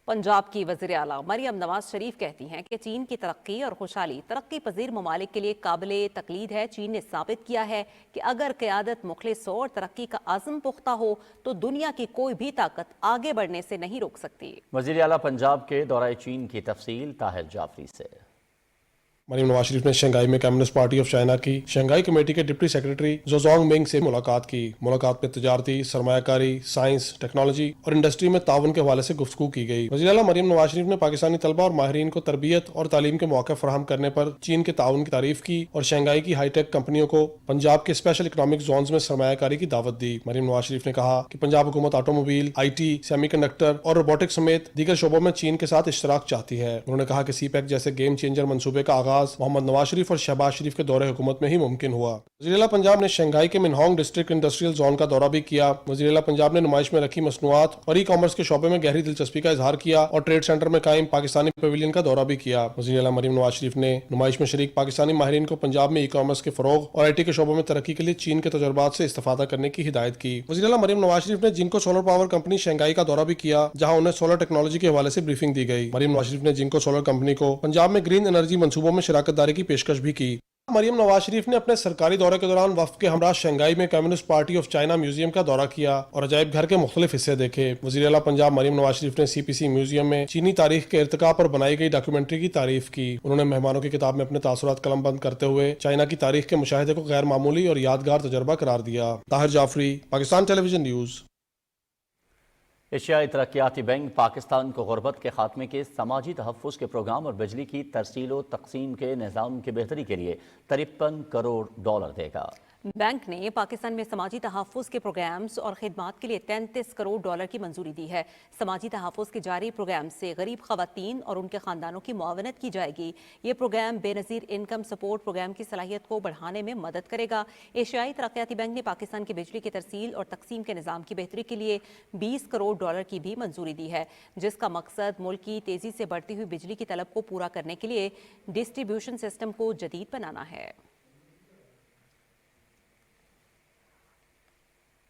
پنجاب کی وزیر اعلیٰ مریم نواز شریف کہتی ہیں کہ چین کی ترقی اور خوشحالی ترقی پذیر ممالک کے لیے قابل تقلید ہے. چین نے ثابت کیا ہے کہ اگر قیادت مخلص ہو اور ترقی کا عزم پختہ ہو تو دنیا کی کوئی بھی طاقت آگے بڑھنے سے نہیں روک سکتی. وزیر اعلیٰ پنجاب کے دورہ چین کی تفصیل طاہر جعفری سے. मरीम नवाज शरीफ ने शंघाई में कम्युनिस्ट पार्टी ऑफ चाइना की शंघाई कमेटी के डिप्टी सेक्रेटरी जोजोंग मिंग से मुलाकात की। मुलाकात में तजारती, सरमायाकारी, साइंस, टेक्नोलॉजी और इंडस्ट्री में ताउन के हवाले से गुफ्तगू की गई। वज़ीर आला मरीम नवाज शरीफ ने पाकिस्तानी तलबा और माहिरीन को तरबियत और तालीम के मौके फराहम करने पर चीन के ताउन की तारीफ की और शंघाई की हाईटेक कंपनियों को पंजाब के स्पेशल इकोनॉमिक जोन्स में सरमायाकारी की दावत दी। मरीम नवाज शरीफ ने कहा कि पंजाब हुकूमत ऑटोमोबाइल, IT, सेमीकंडक्टर और रोबोटिक्स समेत दीगर शोबों में चीन के साथ इश्तराक चाहती है। उन्होंने कहा कि CPEC जैसे गेम चेंजर मंसूबे का आगाज मोहम्मद नवाज शरीफ और शहबाज शरीफ के दौरे हुकूमत में ही मुमकिन हुआ। वज़ीर-ए-आला पंजाब ने शंघाई के मिनहोंग डिस्ट्रिक्ट इंडस्ट्रियल जोन का दौरा भी किया। वज़ीर-ए-आला पंजाब ने नुमाइश में रखी मसनूआत और ई-कॉमर्स के शोबे में गहरी दिलचस्पी का इजहार किया और ट्रेड सेंटर में कायम पाकिस्तानी पवेलियन का दौरा भी किया। वज़ीर-ए-आला मरीम नवाज शरीफ ने नुमाइश में शरीक पाकिस्तानी माहिरीन को पंजाब में ई-कॉमर्स के फरोग और IT के शोबों में तरक्की के लिए चीन के तजुर्बात से इस्तेफादा करने की हिदायत की। वज़ीर-ए-आला मरीम नवाज शरीफ ने Jinko solar power company Shanghai का दौरा भी किया, जहां उन्हें सोलर टेक्नोलॉजी के हवाले से ब्रीफिंग दी गई। मरीम नवाज शरीफ ने जिंको सोलर कंपनी को पंजाब में ग्रीन एनर्जी मंसूबों में शराकत दारी की पेशकश भी की। मरीम नवाज शरीफ ने अपने सरकारी दौरे के दौरान वफ्द के हमरा शंघाई में communist party of China museum का दौरा किया और अजायब घर के मुख्तलिफ हिस्से देखे। वज़ीर-ए-आला पंजाब मरीम नवाज शरीफ ने CPC म्यूजियम में चीनी तारीख के इर्तिका पर बनाई गई डॉक्यूमेंट्री की तारीफ की। उन्होंने मेहमानों की किताब में अपने तासुरात कलमबंद करते हुए चाइना की तारीख के मुशाहिदे को गैर मामूली और यादगार तजर्बा करार दिया। Tahir Jafri, Pakistan television news. एशियाई तरक्याती बैंक पाकिस्तान को गुर्बत के खात्मे के समाजी तहफ़्फ़ुज़ के प्रोग्राम और बिजली की तरसील व तक़सीम के निज़ाम की बेहतरी के लिए $53 करोड़ देगा। बैंक ने पाकिस्तान में समाजी तहफ़्फ़ुज़ के प्रोग्राम्स और खिदमात के लिए $33 करोड़ की मंजूरी दी है। समाजी तहफ़्फ़ुज़ के जारी प्रोग्राम से गरीब ख़वातीन और उनके ख़ानदानों की मुआवनत की जाएगी। ये program Benazir income support program की सलाहियत को बढ़ाने में मदद करेगा। एशियाई तरक्याती बैंक ने पाकिस्तान की बिजली की तरसील और तक़सीम के निज़ाम की बेहतरी के लिए $20 करोड़ की भी मंजूरी दी है, जिसका मकसद मुल्क की तेज़ी से बढ़ती हुई बिजली की तलब को पूरा करने के लिए डिस्ट्रीब्यूशन सिस्टम को जदीद बनाना है।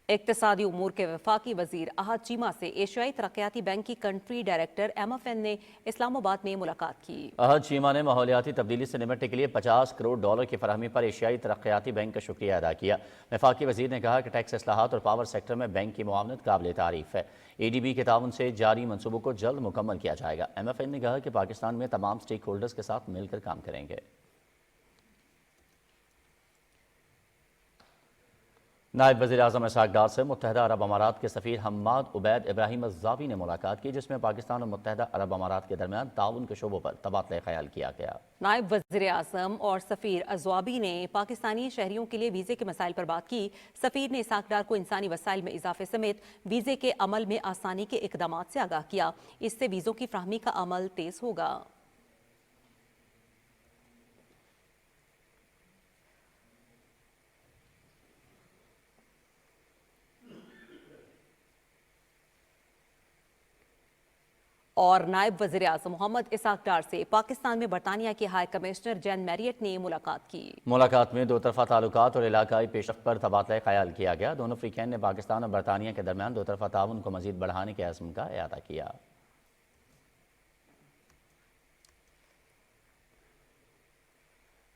इक्तिसादी उमूर के वफाकी वजीर अहद चीमा से एशियाई तरक्याती बैंक की कंट्री डायरेक्टर MFN ने इस्लामाबाद में मुलाकात की। अहद चीमा ने माहौलियाती तब्दीली से निपटने के लिए $50 करोड़ की फराहमी पर एशियाई तरक्याती बैंक का शुक्रिया अदा किया। वफाकी वजीर ने कहा कि टैक्स इस्लाहात और पावर सेक्टर में बैंक की मुआवनत काबिल तारीफ है। ADB के ताउन से जारी मनसूबों को जल्द मुकम्मल किया जाएगा। MFN ने कहा कि पाकिस्तान में तमाम स्टेक होल्डर्स के साथ मिलकर काम करेंगे। नायब वज़ीर आज़म इसहाक़ डार से मुत्तहदा अरब अमारात के सफ़ीर हम्माद उबैद इब्राहिम अज़्ज़ावी ने मुलाकात की, जिसमें पाकिस्तान और मुत्तहदा अरब अमारात के दरमियान ताउन के शोबों पर तबादला ख्याल किया गया। नायब वज़ीर आज़म और सफ़ीर अज़्ज़ावी ने पाकिस्तानी शहरियों के लिए वीज़े के मसाइल पर बात की। सफ़ीर ने इसहाक़ डार को इंसानी वसाइल में इजाफे समेत वीज़े के अमल में आसानी के इक़दामात से आगाह किया। इससे वीज़ों की फ़राहमी का अमल तेज़ होगा। और नायब वज़ीर आज़म मोहम्मद इसहाक़ डार से पाकिस्तान में बरतानिया के हाई कमिश्नर जैन मैरियट ने मुलाकात की। मुलाकात में दो तरफा ताल्लुकात और इलाकाई पेशरफ्त पर तबादला ख्याल किया गया। दोनों फ़रीक़ैन ने पाकिस्तान और बरतानिया के दरमियान दो तरफा ताउन को मज़ीद बढ़ाने के अज़्म का इआदा किया।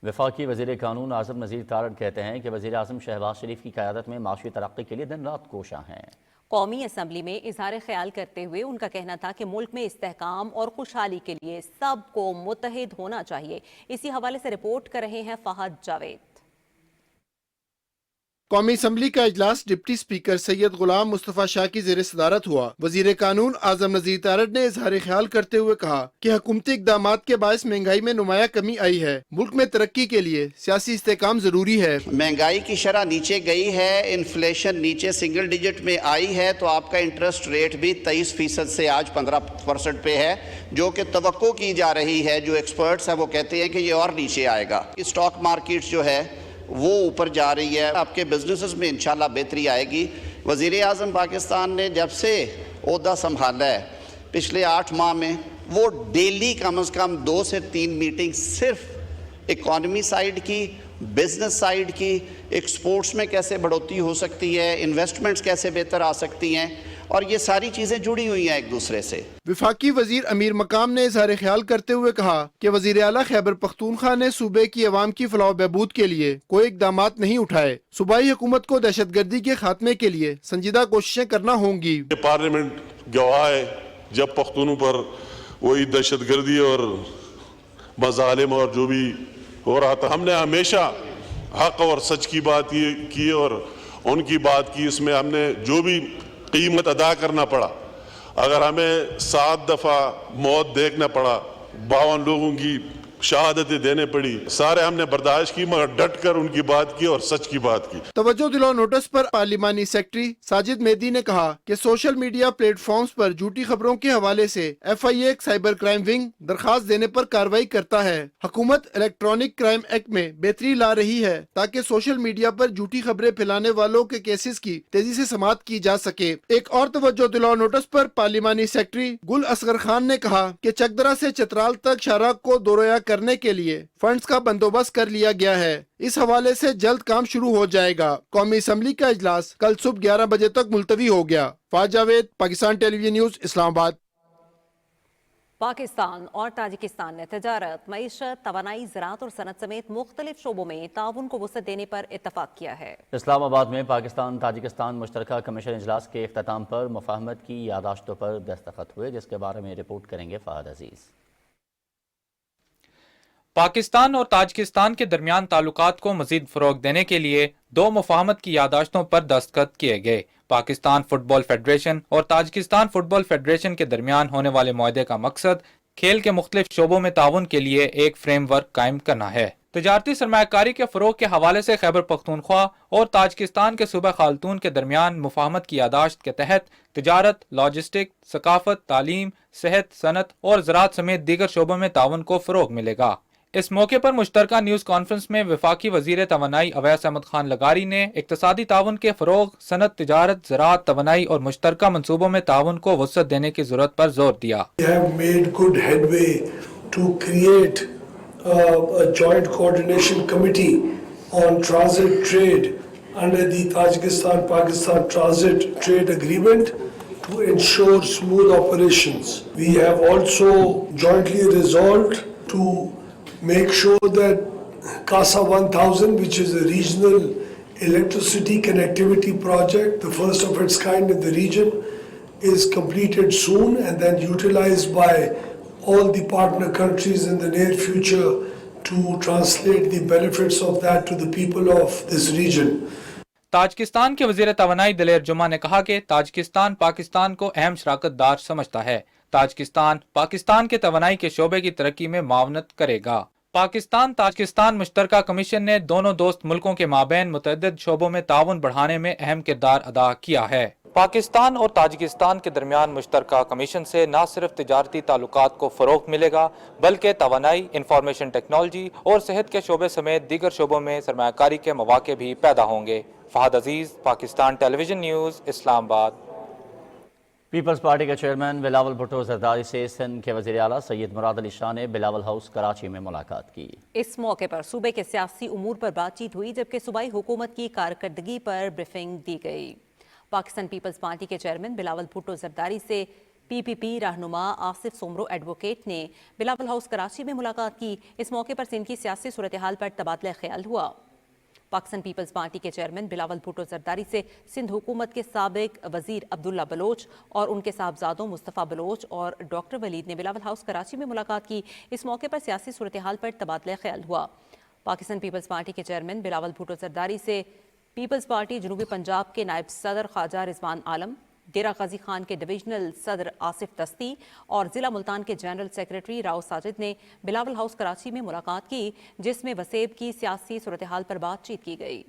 वफाकी वज़ीर कानून आज़म नज़ीर तारड़ कहते हैं कि वज़ीर आज़म शहबाज शरीफ की क़यादत में माशी तरक्की के लिए दिन रात कोशां हैं। कौमी असम्बली में इज़हार ख्याल करते हुए उनका कहना था कि मुल्क में इस्तेहकाम और खुशहाली के लिए सबको मुत्तहिद होना चाहिए। इसी हवाले से रिपोर्ट कर रहे हैं फ़हद जावेद। कौमी असम्बली का इजलास डिप्टी स्पीकर सैयद गुलाम मुस्तफ़ा शाह की ज़ेर सदारत हुआ। वज़ीर कानून आज़म नज़ीर तारड़ ने इज़हार ख्याल करते हुए कहा कि हुकूमती इक़दामात के बायस महंगाई में नुमाया कमी आई है। मुल्क में तरक्की के लिए सियासी इस्तेहकाम जरूरी है। महंगाई की शरह नीचे गई है, इन्फ्लेशन नीचे सिंगल डिजिट में आई है, तो आपका इंटरेस्ट रेट भी 23% से आज 15% पे है, जो कि तवक्को की जा रही है। जो एक्सपर्ट्स हैं वो कहते हैं कि ये और नीचे आएगा। स्टॉक मार्केट जो है वो ऊपर जा रही है। आपके बिजनेसेस में इंशाल्लाह बेहतरी आएगी। वज़ीर आज़म पाकिस्तान ने जब से ओहदा संभाला है पिछले 8 माह में, वो डेली कम से कम 2 से 3 मीटिंग सिर्फ इकॉनमी साइड की, बिजनेस साइड की, एक्सपोर्ट्स में कैसे बढ़ोतरी हो सकती है, इन्वेस्टमेंट्स कैसे बेहतर आ सकती हैं, और ये सारी चीज़ें जुड़ी हुई हैं एक दूसरे से। वफाकी वजीर अमीर मकाम ने इज़हार ख्याल करते हुए कहा कि वज़ीर आला खैबर पख्तूनख्वा ने सूबे की अवाम की फलाह बहबूद के लिए कोई इक़दामात नहीं उठाए। सूबाई हुकूमत को दहशतगर्दी के खात्मे के लिए संजीदा कोशिशें करना होंगी। पार्लियामेंट गवाह है जब पख्तूनों पर वही दहशतगर्दी और मजालिम और जो भी हो रहा था, हमने हमेशा हक और सच की बात की और उनकी बात की। इसमें हमने जो भी कीमत अदा करना पड़ा, अगर हमें 7 दफ़ा मौत देखना पड़ा, 52 लोगों की शहादतें देने पड़ी, सारे हमने बर्दाश्त की, मगर डट कर उनकी बात की और सच की बात की। तवज्जो दिलाओ नोटिस पर पार्लिमानी सेक्रेटरी साजिद मेहदी ने कहा कि सोशल मीडिया प्लेटफॉर्म्स पर झूठी खबरों के हवाले से FIA साइबर क्राइम विंग दरखास्त देने पर कार्रवाई करता है। हुकूमत इलेक्ट्रॉनिक क्राइम एक्ट में बेहतरी ला रही है ताकि सोशल मीडिया पर झूठी खबरें फैलाने वालों के केसेस की तेजी से समाअत की जा सके। एक और तवज्जो दिलाओ नोटिस पर पार्लिमानी सेक्रेटरी गुल असगर खान ने कहा कि चकदरा से चतराल तक शाहराह को दोरया करने के लिए फंड्स का बंदोबस्त कर लिया गया है। इस हवाले से जल्द काम शुरू हो जाएगा। कौमी असम्बली का इजलास कल सुबह 11 बजे तक मुलतवी हो गया। फाज जावेद, पाकिस्तान टेलीविजन न्यूज, इस्लामाबाद। पाकिस्तान और ताजिकिस्तान ने तजारत, मईशत, तवानाई, ज़राअत और सनत समेत मुख्तलिफ शोबों में ताउन को वसअत देने पर इत्तफाक किया है। इस्लामाबाद में पाकिस्तान ताजिकिस्तान मुश्तरका कमीशन इजलास के इख्तिताम पर मुफाहमत की यादाश्तों पर दस्तखत हुए, जिसके बारे में रिपोर्ट करेंगे फहद अजीज। पाकिस्तान और ताजिकिस्तान के दरमियान ताल्लुकात को मजीद फ़रोग देने के लिए 2 मुफाहमत की यादाश्तों पर दस्तखत किए गए। पाकिस्तान फुटबॉल फेडरेशन और ताजिकिस्तान फुटबॉल फेडरेशन के दरमियान होने वाले मुआहदे का मकसद खेल के मुख्तलिफ शोबों में ताउन के लिए एक फ्रेमवर्क कायम करना है। तजारती सरमायाकारी के फ़रोग के हवाले से खैबर पख्तूनख्वा और ताजिकिस्तान के सूबा खालतून के दरमियान मुफाहमत की यादाश्त के तहत तजारत, लॉजिस्टिक, सकाफत, तालीम, सेहत, सनत और ज़राअत समेत दीगर शोबों में ताउन को फ़रोग मिलेगा। इस मौके पर मुश्तरका न्यूज़ कॉन्फ्रेंस में वफाकी वज़ीर तवानाई अवैस अहमद खान लगारी ने इक्तसादी ताउन के फ़रोग, सनत, तजारत, ज़राअत, तवानाई और मुश्तरका मनसूबों में ताउन को वसअत देने की ज़रूरत पर जोर दिया। A joint coordination committee on transit trade under the Tajikistan-Pakistan Transit Trade Agreement to ensure smooth operations. We have also jointly resolved to make sure that CASA 1000, which is a regional electricity connectivity project, the first of its kind in the region, is completed soon and then utilized by all the partner countries in the near future to translate the benefits of that to the people of this region. Tajikistan के वज़ीर तवानाई दिलेर जुमा ने कहा कि Tajikistan Pakistan को अहम शराकतदार समझता है। ताजिकिस्तान पाकिस्तान के तवानाई के शोबे की तरक्की में मावनत करेगा। पाकिस्तान ताजिकिस्तान मुश्तरका कमीशन ने दोनों दोस्त मुल्कों के माबैन मुतअद्दिद शोबों में ताउन बढ़ाने में अहम किरदार अदा किया है। पाकिस्तान और ताजिकिस्तान के दरमियान मुश्तरका कमीशन से न सिर्फ तिजारती ताल्लुकात को फ़रोग़ मिलेगा, बल्कि तवानाई, इंफॉर्मेशन टेक्नोलॉजी और सेहत के शोबे समेत दीगर शोबों में सरमायाकारी के मौके भी पैदा होंगे। Fahad Aziz, Pakistan television news, Islamabad. Peoples Party के चेयरमैन बिलावल भुट्टो ज़रदारी से सिंध के वज़ीर आला सैयद मुराद अली शाह ने बिलावल हाउस कराची में मुलाकात की। इस मौके पर सूबे के सियासी उमूर पर बातचीत हुई, जबकि सूबाई हुकूमत की कारकर्दगी पर ब्रीफिंग दी गई। पाकिस्तान पीपल्स पार्टी के चेयरमैन बिलावल भुट्टो ज़रदारी से PPP रहनुमा आसिफ सोमरो एडवोकेट ने बिलावल हाउस कराची में मुलाकात की। इस मौके पर सिंध की सियासी सूरत हाल पर तबादला ख्याल हुआ। पाकिस्तान पीपल्स पार्टी के चेयरमैन बिलावल भुट्टो ज़रदारी से सिंध हुकूमत के साबिक वज़ीर अब्दुल्ला बलोच और उनके साहबजादों मुस्तफ़ा बलोच और डॉक्टर वलीद ने बिलावल हाउस कराची में मुलाकात की। इस मौके पर सियासी सूरत हाल पर तबादला ख्याल हुआ। पाकिस्तान पीपल्स पार्टी के चेयरमैन बिलावल भुट्टो ज़रदारी से पीपल्स पार्टी जनूबी पंजाब के नायब सदर ख्वाजा रिजवान आलम, डेरा गाजी खान के डिविजनल सदर आसिफ तस्ती और ज़िला मुल्तान के जनरल सेक्रेटरी राव साजिद ने बिलावल हाउस कराची में मुलाकात की, जिसमें वसेब की सियासी सूरत हाल पर बातचीत की गई।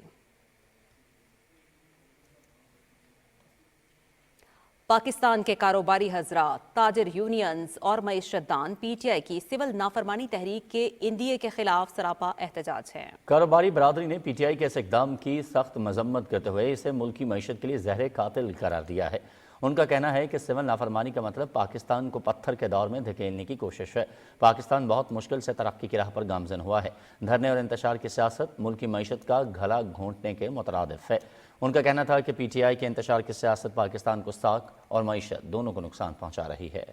पाकिस्तान के कारोबारी हजरात, ताजिर यूनियंस और मईशतदान PTI की सिविल नाफरमानी तहरीक के इंडिया के खिलाफ सरापा एहतजाज है। कारोबारी बरादरी ने PTI के इस इक़दाम की सख्त मजम्मत करते हुए इसे मुल्क की मईशत के लिए जहर कातिल करार दिया है। उनका कहना है कि सिविल नाफरमानी का मतलब पाकिस्तान को पत्थर के दौर में धकेलने की कोशिश है। पाकिस्तान बहुत मुश्किल से तरक्की की राह पर गामजन हुआ है। धरने और इंतशार की सियासत मुल्क की मईशत का गला घोंटने के मुतरादिफ है। उनका कहना था कि PTI के इंतशार की सियासत पाकिस्तान को साख और मईशत दोनों को नुकसान पहुँचा रही है।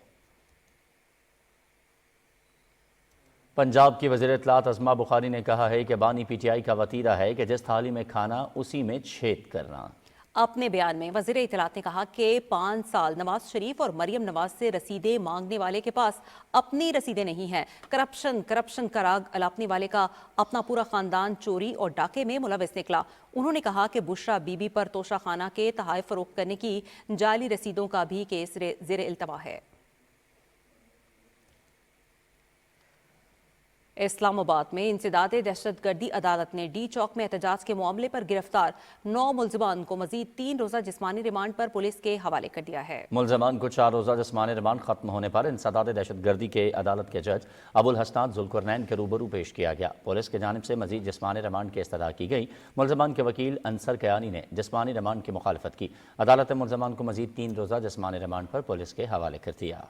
पंजाब की वज़ीर इत्तलात अज़मा बुखारी ने कहा है कि बानी PTI का वतीरा है कि जिस थाली में खाना उसी में छेद करना। اپنے بیان میں وزیر اطلاعات نے کہا کہ 5 سال نواز شریف اور مریم نواز سے رسیدیں مانگنے والے کے پاس اپنی رسیدیں نہیں ہیں۔ کرپشن کا راگ الاپنے والے کا اپنا پورا خاندان چوری اور ڈاکے میں ملوث نکلا۔ انہوں نے کہا کہ بشرا بی بی پر توشہ خانہ کے تحائف فروخت کرنے کی جعلی رسیدوں کا بھی کیس زیر التوا ہے۔ اسلام آباد میں انسداد دہشت گردی عدالت نے ڈی چوک میں احتجاج کے معاملے پر گرفتار 9 ملزمان کو مزید 3 روزہ جسمانی ریمانڈ پر پولیس کے حوالے کر دیا ہے۔ ملزمان کو 4 روزہ جسمانی ریمانڈ ختم ہونے پر انسداد دہشت گردی کے عدالت کے جج ابوالحسنات ذوالقرنین کے روبرو پیش کیا گیا۔ پولیس کی جانب سے مزید جسمانی ریمانڈ کی استدعا کی گئی۔ ملزمان کے وکیل انصر کیانی نے جسمانی ریمانڈ کی مخالفت کی۔ عدالت نے ملزمان کو مزید 3 روزہ جسمانی ریمانڈ پر پولیس کے حوالے کر دیا۔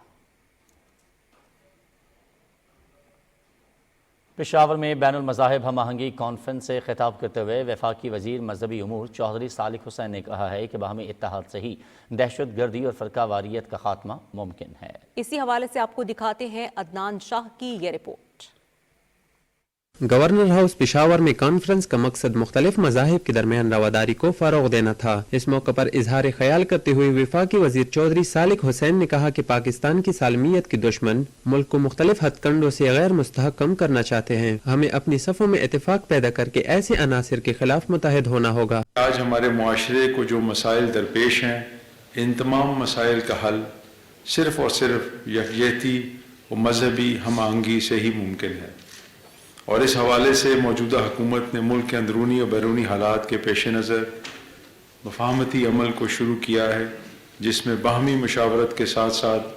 پشاور میں بین المذاہب ہم آہنگی کانفرنس سے خطاب کرتے ہوئے وفاقی وزیر مذہبی امور چوہدری صالح حسین نے کہا ہے کہ باہمی اتحاد سے ہی دہشت گردی اور فرقہ واریت کا خاتمہ ممکن ہے۔ اسی حوالے سے آپ کو دکھاتے ہیں عدنان شاہ کی یہ رپورٹ۔ گورنر ہاؤس پشاور میں کانفرنس کا مقصد مختلف مذاہب کے درمیان رواداری کو فروغ دینا تھا۔ اس موقع پر اظہار خیال کرتے ہوئے وفاقی وزیر چودھری صالح حسین نے کہا کہ پاکستان کی سالمیت کے دشمن ملک کو مختلف ہتھ کنڈوں سے غیر مستحکم کرنا چاہتے ہیں۔ ہمیں اپنی صفوں میں اتفاق پیدا کر کے ایسے عناصر کے خلاف متحد ہونا ہوگا۔ آج ہمارے معاشرے کو جو مسائل درپیش ہیں، ان تمام مسائل کا حل صرف اور صرف یکجہتی و مذہبی ہم آہنگی سے ہی ممکن ہے، اور اس حوالے سے موجودہ حکومت نے ملک کے اندرونی اور بیرونی حالات کے پیش نظر مفاہمتی عمل کو شروع کیا ہے، جس میں باہمی مشاورت کے ساتھ ساتھ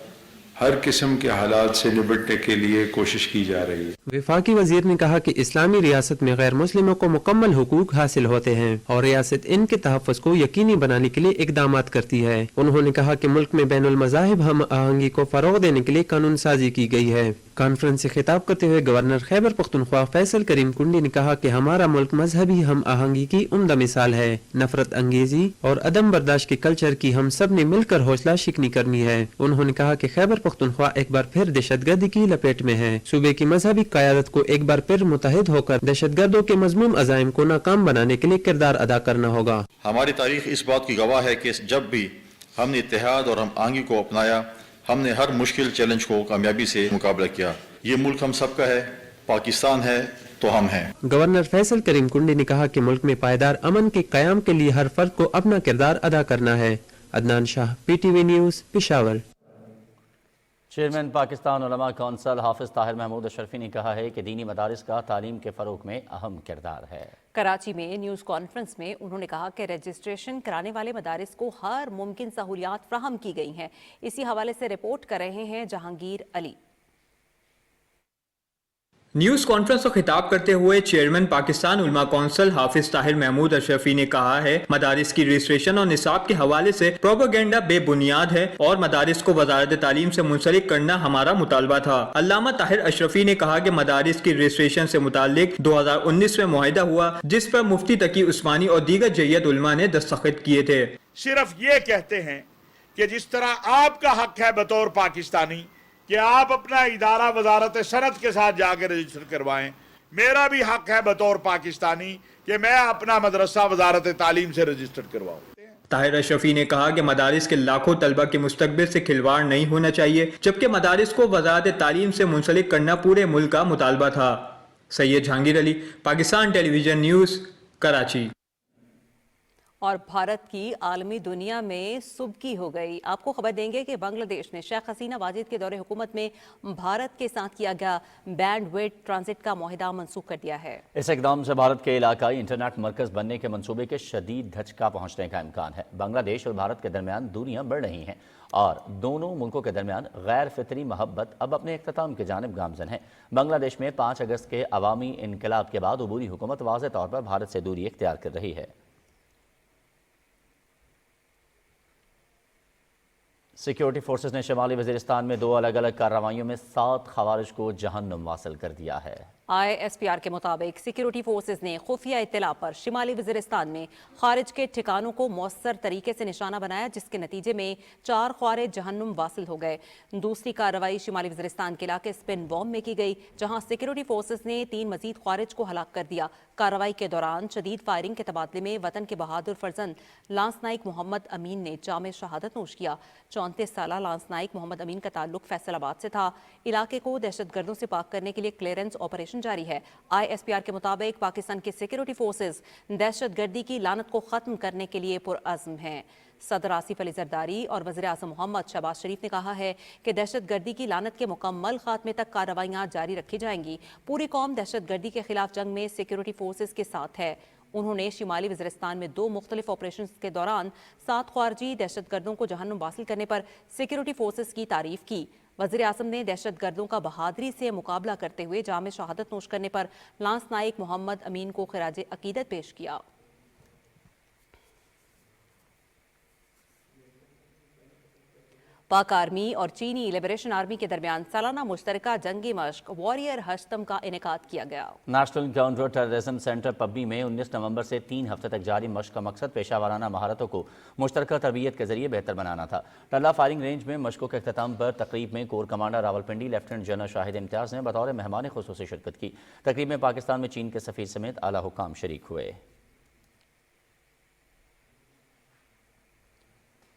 ہر قسم کے حالات سے نبٹنے کے لیے کوشش کی جا رہی ہے۔ وفاقی وزیر نے کہا کہ اسلامی ریاست میں غیر مسلموں کو مکمل حقوق حاصل ہوتے ہیں اور ریاست ان کے تحفظ کو یقینی بنانے کے لیے اقدامات کرتی ہے۔ انہوں نے کہا کہ ملک میں بین المذاہب ہم آہنگی کو فروغ دینے کے لیے قانون سازی کی گئی ہے۔ کانفرنس سے خطاب کرتے ہوئے گورنر خیبر پختونخوا فیصل کریم کنڈی نے کہا کہ ہمارا ملک مذہبی ہم آہنگی کی عمدہ مثال ہے۔ نفرت انگیزی اور عدم برداشت کے کلچر کی ہم سب نے مل کر حوصلہ شکنی کرنی ہے۔ انہوں نے کہا کہ خیبر پختونخوا ایک بار پھر دہشت گردی کی لپیٹ میں ہے۔ صوبے کی مذہبی قیادت کو ایک بار پھر متحد ہو کر دہشت گردوں کے مذموم عزائم کو ناکام بنانے کے لیے کردار ادا کرنا ہوگا۔ ہماری تاریخ اس بات کی گواہ ہے کہ جب بھی ہم نے اتحاد اور ہم آہنگی کو اپنایا، ہم نے ہر مشکل چیلنج کو کامیابی سے مقابلہ کیا۔ یہ ملک ہم سب کا ہے، پاکستان ہے تو ہم ہیں۔ گورنر فیصل کریم کنڈی نے کہا کہ ملک میں پائیدار امن کے قیام کے لیے ہر فرد کو اپنا کردار ادا کرنا ہے۔ Adnan Shah, P T V news, Peshawar. Chairman Pakistan علماء کونسل حافظ طاہر محمود اشرفی نے کہا ہے کہ دینی مدارس کا تعلیم کے فروغ میں اہم کردار ہے۔ کراچی میں نیوز کانفرنس میں انہوں نے کہا کہ رجسٹریشن کرانے والے مدارس کو ہر ممکن سہولیات فراہم کی گئی ہیں۔ اسی حوالے سے رپورٹ کر رہے ہیں جہانگیر علی۔ نیوز کانفرنس کو خطاب کرتے ہوئے چیئرمین پاکستان علماء کونسل حافظ طاہر محمود اشرفی نے کہا ہے مدارس کی رجسٹریشن اور نصاب کے حوالے سے پروپیگنڈا بے بنیاد ہے اور مدارس کو وزارت تعلیم سے منسلک کرنا ہمارا مطالبہ تھا۔ علامہ طاہر اشرفی نے کہا کہ مدارس کی رجسٹریشن سے متعلق 2019 میں معاہدہ ہوا جس پر مفتی تقی عثمانی اور دیگر جیت علماء نے دستخط کیے تھے۔ صرف یہ کہتے ہیں کہ جس طرح آپ کا حق ہے بطور پاکستانی کہ آپ اپنا ادارہ وزارت صنعت کے ساتھ جا کے رجسٹر کروائیں، میرا بھی حق ہے بطور پاکستانی کہ میں اپنا مدرسہ وزارت تعلیم سے رجسٹر کرواؤں۔ طاہر اشرفی نے کہا کہ مدارس کے لاکھوں طلبہ کے مستقبل سے کھلواڑ نہیں ہونا چاہیے، جبکہ مدارس کو وزارت تعلیم سے منسلک کرنا پورے ملک کا مطالبہ تھا۔ سید جہانگیر علی، پاکستان ٹیلی ویژن نیوز، کراچی۔ اور بھارت کی عالمی دنیا میں سبکی ہو گئی۔ آپ کو خبر دیں گے کہ بنگلہ دیش نے شیخ حسینہ واجد کے دور حکومت میں بھارت کے ساتھ کیا گیا بینڈ ویڈ ٹرانزٹ کا معاہدہ منسوخ کر دیا ہے۔ اس اقدام سے بھارت کے علاقائی انٹرنیٹ مرکز بننے کے منصوبے کے شدید دھچکا پہنچنے کا امکان ہے۔ بنگلہ دیش اور بھارت کے درمیان دوریاں بڑھ رہی ہیں اور دونوں ملکوں کے درمیان غیر فطری محبت اب اپنے اختتام کی جانب گامزن ہے۔ بنگلہ دیش میں 5 اگست کے عوامی انقلاب کے بعد عبوری حکومت واضح طور پر بھارت سے دوری اختیار کر رہی ہے۔ سیکیورٹی فورسز نے شمالی وزیرستان میں 2 الگ الگ کارروائیوں میں 7 خوارج کو جہنم واصل کر دیا ہے۔ ISPR के मुताबिक सिक्योरिटी फोर्सेज ने खुफिया इत्तला पर शिमाली वज़ीरिस्तान में खारिज के ठिकानों को मौसर तरीके से निशाना बनाया, जिसके नतीजे में 4 खारिज जहन्नुम वासिल हो गए। दूसरी कार्रवाई शिमाली वज़ीरिस्तान के इलाके स्पिन बॉम्ब में की गई, जहां सिक्योरिटी फोर्सेज ने 3 मजीद खारिज को हलाक कर दिया। कार्रवाई के दौरान शदीद फायरिंग के तबादले में वतन के बहादुर फर्जंद लांस नाइक मोहम्मद अमीन ने जामे शहादत नोश किया। 34 साला लांस नाइक मोहम्मद अमीन का ताल्लुक फैसलाबाद से था। इलाके को दहशतगर्दों से पाक करने के लिए क्लियरेंस ऑपरेशन जारी है। ISPR के मुताबिक पाकिस्तान के सिक्योरिटी फोर्सेज दहशतगर्दी की लानत को खत्म करने के लिए पुरअज़्म हैं। सदर आसिफ अली जरदारी और वज़ीर आज़म मोहम्मद शहबाज शरीफ ने कहा है कि दहशतगर्दी की लानत के मुकम्मल खात्मे तक कार्रवाइयाँ जारी रखी जाएंगी। पूरी कौम दहशतगर्दी के खिलाफ जंग में सिक्योरिटी फोर्सेज के साथ है। उन्होंने शिमाली वज़ीरिस्तान में 2 मुख्तलिफ ऑपरेशन के दौरान 7 खारजी दहशतगर्दों को जहन्नुम वासिल करने पर सिक्योरिटी फोर्सेज की तारीफ की। वज़ीर आज़म ने दहशतगर्दों का बहादुरी से मुकाबला करते हुए जामे शहादत नोश करने पर लांस नाइक मोहम्मद अमीन को खिराज अकीदत पेश किया। पाक आर्मी और चीनी लिबरेशन आर्मी के दरमियान सालाना मुश्तरका जंगी मश्क वॉरियर हश्तम का इनेकाद किया गया। नेशनल काउंटर टेररिज्म सेंटर पब्बी में 19 नवंबर से 3 हफ्ते तक जारी मश्क का मकसद पेशावराना महारतों को मुश्तरका तरबियत के जरिए बेहतर बनाना था। टल्ला फायरिंग रेंज में मश्कों के अख्ताम पर तकरीब में core commander Rawalpindi lieutenant general Shahid Imtiaz ने बतौर मेहमान खुसूसी शिरकत की। तकरीब में पाकिस्तान में चीन के सफीर समेत आला हुकाम शरीक हुए।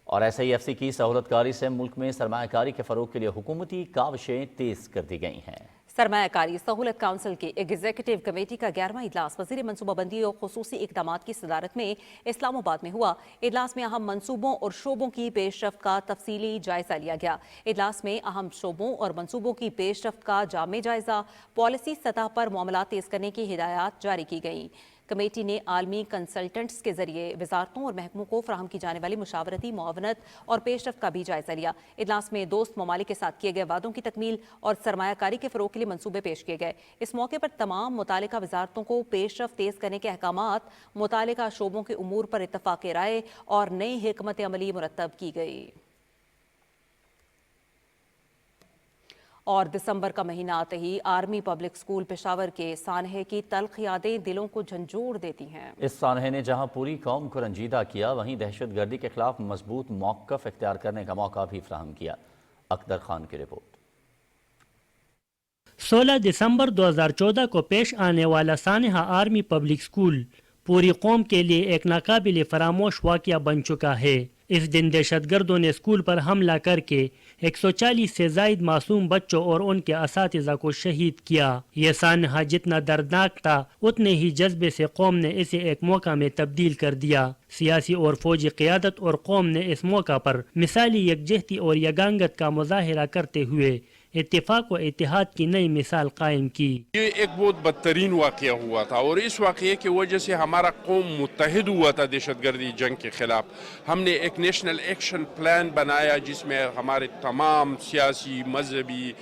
और SIFC की सहूलतकारी से मुल्क में सरमायाकारी के फरोग के लिए हुकूमती काविशें तेज कर दी गई हैं। सरमायाकारी सहूलत काउंसिल की एग्जीक्यूटिव कमेटी का 11वां इजलास वज़ीर मनसूबाबंदी और खुसूसी इक़दामात की सदारत में इस्लामाबाद में हुआ। इजलास में अहम मनसूबों और शोबों की पेशरफ्त का तफसीली जायजा लिया गया। इजलास में अहम शोबों और मनसूबों की पेशरफ्त का जामे जायजा, पॉलिसी सतह पर मामलात तेज करने की हिदायत जारी की गई। कमेटी ने आलमी कंसल्टेंट्स के जरिए वजारतों और महकमों को फराहम की जाने वाली मुशावरती मुआवनत और पेशरफ्त का भी जायजा लिया। इजलास में दोस्त ममालिक के साथ किए गए वादों की तकमील और सरमायाकारी के फरोग के लिए मंसूबे पेश किए गए। इस मौके पर तमाम मुतालिका वजारतों को पेशरफ्त तेज करने के अहकामात, मुतालिका शोबों के उमूर पर इत्तफाक राय और नई हिकमत अमली मुरतब की गई। और दिसंबर का महीना आते ही आर्मी पब्लिक स्कूल पेशावर के सानहे की तल्ख यादें दिलों को झंझोड़ देती हैं। इस सानहे ने जहां पूरी कौम को रंजीदा किया, वहीं दहशतगर्दी के खिलाफ मजबूत मौक़िफ़ इख्तियार करने का मौका भी फराहम किया। अकदर खान की रिपोर्ट। 16 दिसंबर 2014 को पेश आने वाला सानहा आर्मी पब्लिक स्कूल पूरी कौम के लिए एक नाकाबिल फरामोश वाक़या बन चुका है। इस दिन दहशतगर्दों ने स्कूल पर हमला करके 140 से ज़ायद मासूम बच्चों और उनके असातिज़ा को शहीद किया। यह सानहा जितना दर्दनाक था, उतने ही जज्बे से कौम ने इसे एक मौका में तब्दील कर दिया। सियासी और फौजी क़यादत और कौम ने इस मौका पर मिसाली यकजहती और यगांगत का मुजाहिरा करते हुए इत्तेफाक व इत्तेहाद की नई मिसाल कायम की। ये एक बहुत बदतरीन वाक़या हुआ था और इस वाक़ये की वजह से हमारा कौम मुत्तहिद हुआ था दहशतगर्दी जंग के खिलाफ। हमने एक नेशनल एक्शन प्लान बनाया जिसमें हमारे तमाम सियासी, मजहबी,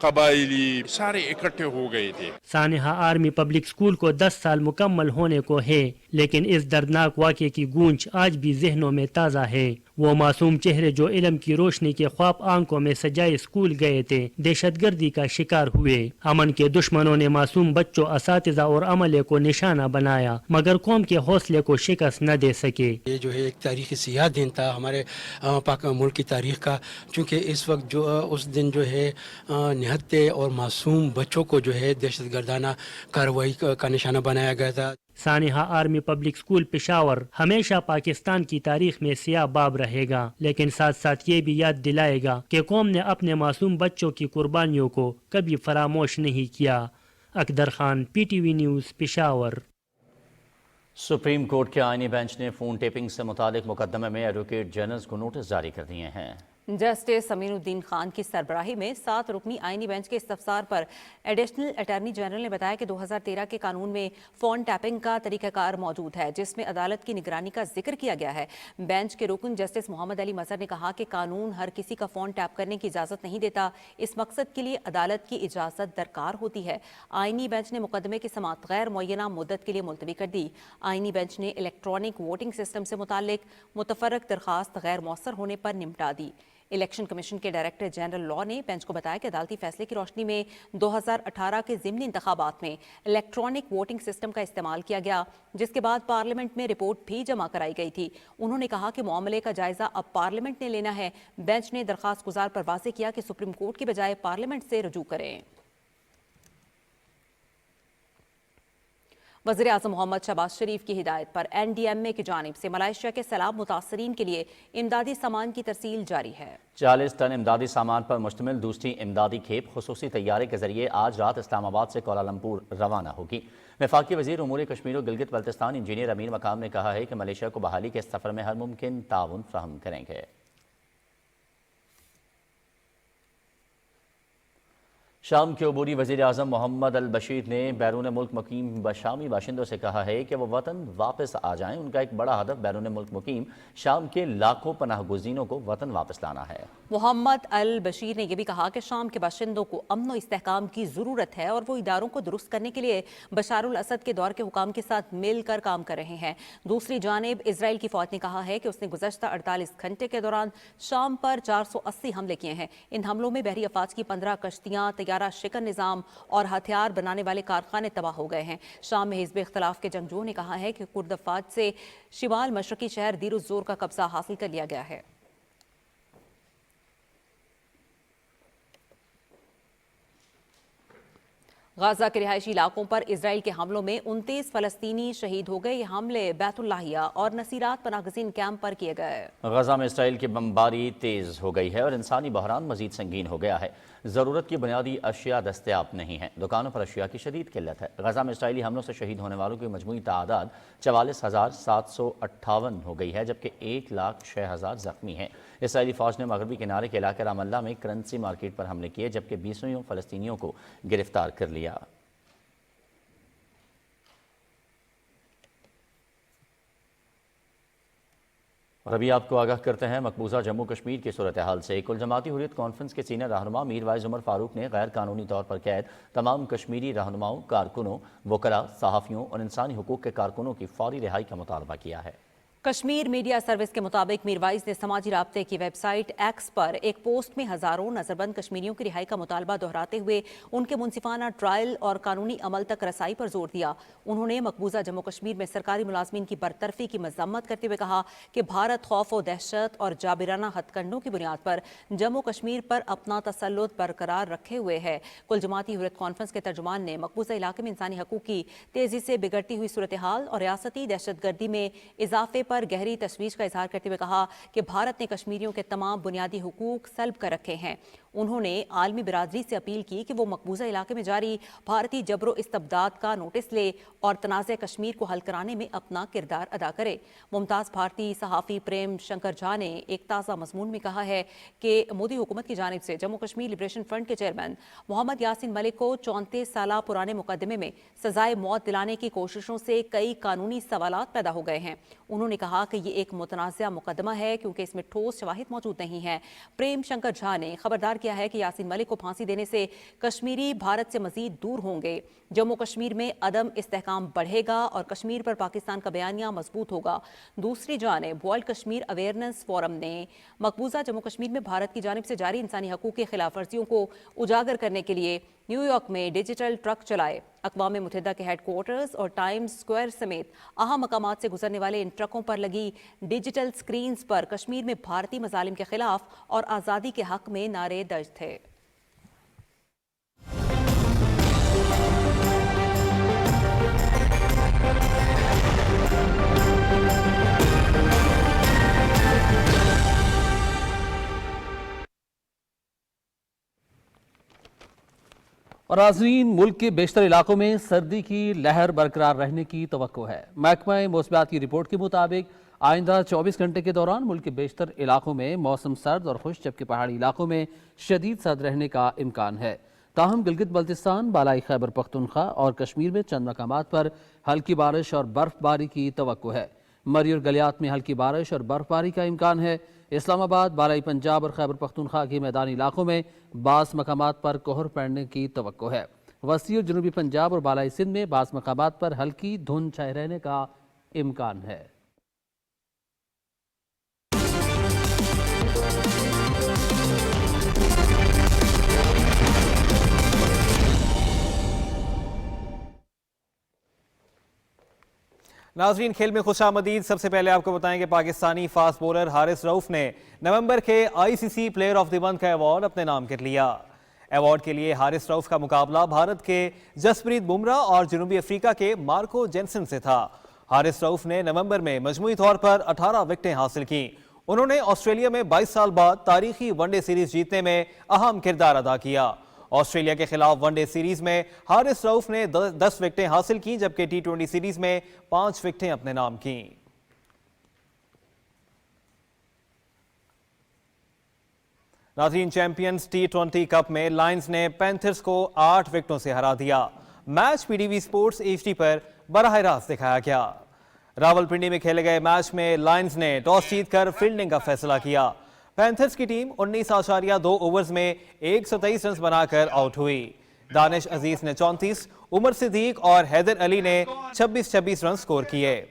कबाइली सारे इकट्ठे हो गए थे। सानहा आर्मी पब्लिक स्कूल को 10 साल मुकम्मल होने को है, लेकिन इस दर्दनाक वाक़ये की गूंज आज भी जहनों में ताज़ा है। वो मासूम चेहरे जो इल्म की रोशनी के ख्वाब आंखों में सजाए स्कूल गए थे, दहशतगर्दी का शिकार हुए। अमन के दुश्मनों ने मासूम बच्चों, असातिज़ा और अमले को निशाना बनाया, मगर कौम के हौसले को शिकस्त न दे सके। ये जो है एक तारीखी सियाह दिन था हमारे पाक मुल्क की तारीख का, चूँकि इस वक्त जो उस दिन जो है निहत्ते और मासूम बच्चों को जो है दहशतगर्दाना कार्रवाई का निशाना बनाया गया था। सानहा आर्मी पब्लिक स्कूल पेशावर हमेशा पाकिस्तान की तारीख में सियाह बाब रहेगा, लेकिन साथ साथ ये भी याद दिलाएगा कि कौम ने अपने मासूम बच्चों की कुर्बानियों को कभी फरामोश नहीं किया। Akdar Khan, PTV news, Peshawar. Supreme court के आईनी बेंच ने फोन टेपिंग से मुतालिक मुकदमे में एडवोकेट जनरल्स को नोटिस जारी कर दिए हैं। जस्टिस समीरुद्दीन खान की सरबराही में 7 रुकनी आईनी बेंच के इस्तफसार पर एडिशनल अटॉर्नी जनरल ने बताया कि 2013 के कानून में फोन टैपिंग का तरीकाकार मौजूद है, जिसमें अदालत की निगरानी का जिक्र किया गया है। बेंच के रुकन जस्टिस मोहम्मद अली मजहर ने कहा कि कानून हर किसी का फोन टैप करने की इजाज़त नहीं देता, इस मकसद के लिए अदालत की इजाज़त दरकार होती है। आईनी बेंच ने मुकदमे की समाअत गैर मुअय्यना मुद्दत के लिए मुलतवी कर दी। आईनी बेंच ने इलेक्ट्रॉनिक वोटिंग सिस्टम से मुताल्लिक मुतफर्रक दरखास्त गैर मौसर होने पर निपटा दी। इलेक्शन कमीशन के डायरेक्टर जनरल लॉ ने बेंच को बताया कि अदालती फैसले की रोशनी में 2018 के ज़िमनी इंतखाबात में इलेक्ट्रॉनिक वोटिंग सिस्टम का इस्तेमाल किया गया, जिसके बाद पार्लियामेंट में रिपोर्ट भी जमा कराई गई थी। उन्होंने कहा कि मामले का जायजा अब पार्लियामेंट ने लेना है। बेंच ने दरखास्त गुजार पर वाज़ेह किया कि सुप्रीम कोर्ट की बजाय पार्लियामेंट से रुजू करें। वज़ीर आज़म मोहम्मद शहबाज शरीफ की हिदायत पर NDMA की जानिब से मलेशिया के सैलाब मुतासरीन के लिए इमदादी सामान की तरसील जारी है। 40 टन इमदादी सामान पर मुश्तमिल दूसरी इमदादी खेप खुसूसी तैयारे के जरिए आज रात इस्लामाबाद से कोलालमपुर रवाना होगी। वफाकी वज़ीर उमूर कश्मीर और गिलगित बल्तिस्तान इंजीनियर अमीर मकाम ने कहा है कि मलेशिया को बहाली के सफ़र में हर मुमकिन ताउन फराहम करेंगे। शाम के अबूरी वज़ीर आज़म मोहम्मद अल बशीर ने बैरून मुल्क मुकीम शामी बाशिंदों से कहा है कि वो वतन वापस आ जाएं। उनका एक बड़ा हदफ बैरून मुल्क मुकीम शाम के लाखों पनाह गुज़ीनों को वतन वापस लाना है। मोहम्मद अल बशीर ने यह भी कहा कि शाम के बाशिंदों को अमन और इस्तेहकाम की ज़रूरत है और वो इदारों को दुरुस्त करने के लिए बशारुल असद के दौर के हुकाम के साथ मिलकर काम कर रहे हैं। दूसरी जानिब इसराइल की फ़ौज ने कहा है कि उसने गुज़श्ता 48 घंटे के दौरान शाम पर 480 हमले किए हैं। इन हमलों में बहरी अफवाज की 15 कश्तियाँ, तैयारा शिकन निज़ाम और हथियार बनाने वाले कारखाने तबाह हो गए हैं। शाम में हिज़्ब इख्तिलाफ के जंगजुओं ने कहा है कि कुर्द अफवाज से शिमाल मशरकी शहर दीर-उज़-ज़ोर का कब्जा हासिल कर लिया गया है। गाजा के रिहायशी इलाकों पर इजराइल के हमलों में 29 फलस्तीनी शहीद हो गए। ये हमले बैतुल्लाहिया और नसीरात पनाहगज़ीन कैंप पर किए गए। गाजा में इसराइल की बमबारी तेज हो गई है और इंसानी बहरान मजीद संगीन हो गया है। ज़रूरत की बुनियादी अशिया दस्तयाब नहीं है। दुकानों पर अशिया की शदीद किल्लत है। गाजा में इसराइली हमलों से शहीद होने वालों की मजमूई तादाद 44,758 हो गई है, जबकि 1,06,000 जख्मी हैं। इसराइली फ़ौज ने मगरबी किनारे के इलाके रामल्ला में करेंसी मार्केट पर हमले किए, जबकि 20 फ़लस्तीनियों को गिरफ्तार कर लिया। और अभी आपको आगाह करते हैं मकबूजा जम्मू कश्मीर की सूरत हाल से। कुल जमाती हुर्रियत कॉन्फ्रेंस के सीनियर रहनुमा मीर वाइज उमर फारूक ने गैर कानूनी तौर पर कैद तमाम कश्मीरी रहनुमाओं, कारकुनों, वकला, सहाफ़ियों और इंसानी हुकूक के कारकुनों की फौरी रिहाई का मुतालबा किया है। कश्मीर मीडिया सर्विस के मुताबिक मीरवाइज ने समाजी राब्ते की वेबसाइट एक्स पर एक पोस्ट में हजारों नजरबंद कश्मीरियों की रिहाई का मुतालबा दोहराते हुए उनके मुनसिफाना ट्रायल और कानूनी अमल तक रसाई पर जोर दिया। उन्होंने मकबूजा जम्मू कश्मीर में सरकारी मुलाजमीन की बरतरफी की मजम्मत करते हुए कहा कि भारत खौफ और दहशत और जाबिराना हथकंडों की बुनियाद पर जम्मू कश्मीर पर अपना तसल्लुत बरकरार रखे हुए है। कुल जमाती हुर्रियत कॉन्फ्रेंस के तर्जुमान ने मकबूजा इलाके में इंसानी हकूक की तेजी से बिगड़ती हुई सूरत हाल और रियासती दहशतगर्दी में इजाफे पर गहरी तशवीश का इजहार करते हुए कहा कि भारत ने कश्मीरियों के तमाम बुनियादी हुकूक सल्ब कर रखे हैं। उन्होंने आलमी बिरादरी से अपील की कि वो मकबूजा इलाके में जारी भारतीय जबरो इस्तबदाद का नोटिस ले और तनाज़े कश्मीर को हल कराने में अपना किरदार अदा करे। मुमताज़ भारतीय सहाफ़ी प्रेम शंकर झा ने एक ताज़ा मजमून में कहा है कि मोदी हुकूमत की जानिब से जम्मू कश्मीर लिबरेशन फ्रंट के चेयरमैन मोहम्मद यासीन मलिक को 34 साल पुराने मुकदमे में सजाए मौत दिलाने की कोशिशों से कई कानूनी सवालात पैदा हो गए हैं। उन्होंने कहा कि ये एक मुतनाज़ा मुकदमा है क्योंकि इसमें ठोस शवाहिद मौजूद नहीं है। प्रेम शंकर झा ने खबरदार किया है कि यासीन मलिक को फांसी देने से कश्मीरी भारत से मजीद दूर होंगे। जम्मू कश्मीर में अदम इस्तेहकाम बढ़ेगा और कश्मीर पर पाकिस्तान का बयानिया मजबूत होगा। दूसरी जानिब वर्ल्ड कश्मीर अवेयरनेस फोरम ने मकबूजा जम्मू कश्मीर में भारत की जानिब से जारी इंसानी हकूक की खिलाफ वर्जियों को उजागर करने के लिए न्यूयॉर्क में डिजिटल ट्रक चलाए। अक़वाम मुत्तहिदा के हेडक्वार्टर्स और टाइम्स स्क्वायर समेत अहम मकामात से गुजरने वाले इन ट्रकों पर लगी डिजिटल स्क्रीन्स पर कश्मीर में भारतीय मजालिम के खिलाफ और आज़ादी के हक में नारे दर्ज थे। और नाज़रीन, मुल्क के बेशतर इलाकों में सर्दी की लहर बरकरार रहने की तवक्को है। महकमा मौसमियात की रिपोर्ट के मुताबिक आइंदा 24 घंटे के दौरान मुल्क के बेशतर इलाकों में मौसम सर्द और खुश्क, जबकि पहाड़ी इलाकों में शदीद सर्द रहने का इम्कान है। ताहम गिलगित बल्तिस्तान, बालाई खैबर पख्तूनख्वा और कश्मीर में चंद मकामात पर हल्की बारिश और बर्फबारी की तवक्को है। मरी और गलियात में हल्की बारिश और बर्फबारी का इम्कान है। इस्लामाबाद, बालाई पंजाब और खैबर पख्तूनख्वा के मैदानी इलाकों में बास मकामात पर कोहर पड़ने की तवक्को है। वसी और जनूबी पंजाब और बालाई सिंध में बास मकामात पर हल्की धुंध छाए रहने का इम्कान है। ناظرین کھیل میں خوش آمدید. سب سے پہلے آپ کو بتائیں کہ پاکستانی فاسٹ بولر حارث رؤف نے نومبر کے ICC player of the month کا ایوارڈ اپنے نام کر لیا. ایوارڈ کے لیے حارث رؤف کا مقابلہ بھارت کے جسپریت بمراہ اور جنوبی افریقہ کے مارکو جینسن سے تھا. حارث رؤف نے نومبر میں مجموعی طور پر 18 وکٹیں حاصل کیں. انہوں نے آسٹریلیا میں 22 سال بعد تاریخی ون ڈے سیریز جیتنے میں اہم کردار ادا کیا. آسٹریلیا کے خلاف ون ڈے سیریز میں حارث رؤف نے 10 وکٹیں حاصل کیں جبکہ T20 سیریز میں 5 وکٹیں اپنے نام کیں. ناظرین چیمپئنز T20 کپ میں لائنز نے پینتھرز کو 8 وکٹوں سے ہرا دیا. میچ PTV سپورٹس HD پر براہ راست دکھایا گیا. راولپنڈی میں کھیلے گئے میچ میں لائنز نے ٹاس جیت کر فیلڈنگ کا فیصلہ کیا. پینتھرز کی ٹیم 19.2 اوورز میں 123 رنز بنا کر آؤٹ ہوئی. دانش عزیز نے 34، عمر صدیق اور حیدر علی نے 26 رن سکور کیے.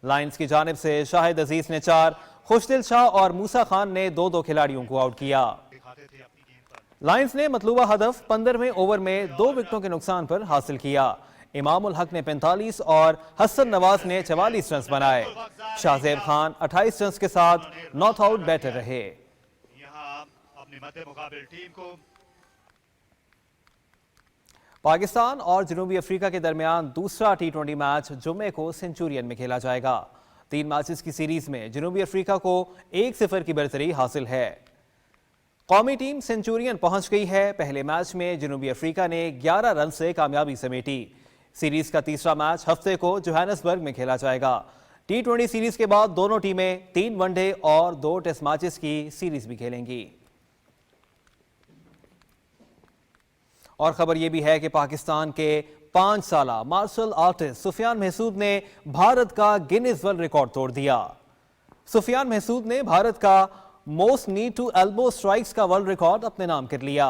لائنز کی جانب سے شاہد عزیز نے 4، خوشدل شاہ اور موسیٰ خان نے 2 کھلاڑیوں کو آؤٹ کیا. لائنز نے مطلوبہ ہدف 15ویں اوور میں 2 وکٹوں کے نقصان پر حاصل کیا. امام الحق نے 45 اور حسن نواز نے 44 رنز بنائے. شاہزیب خان 28 رنز کے ساتھ ناٹ آؤٹ بیٹر رہے. پاکستان اور جنوبی افریقہ کے درمیان دوسرا T20 میچ جمعے کو سینچورین میں کھیلا جائے گا. 3 میچز کی سیریز میں جنوبی افریقہ کو 1-0 کی برتری حاصل ہے. قومی ٹیم سینچورین پہنچ گئی ہے. پہلے میچ میں جنوبی افریقہ نے 11 رن سے کامیابی سمیٹی. سیریز کا تیسرا میچ ہفتے کو جوہانسبرگ میں کھیلا جائے گا. T20 سیریز کے بعد دونوں ٹیمیں 3 ون ڈے اور 2 ٹیسٹ میچز کی سیریز بھی کھیلیں گی. اور خبر یہ بھی ہے کہ پاکستان کے 5 سالہ مارشل آرٹسٹ سفیان محسود نے بھارت کا گینیز ورلڈ ریکارڈ توڑ دیا. سفیان محسود نے بھارت کا موسٹ نی ٹو ایلبو سٹرائکس کا ورلڈ ریکارڈ اپنے نام کر لیا.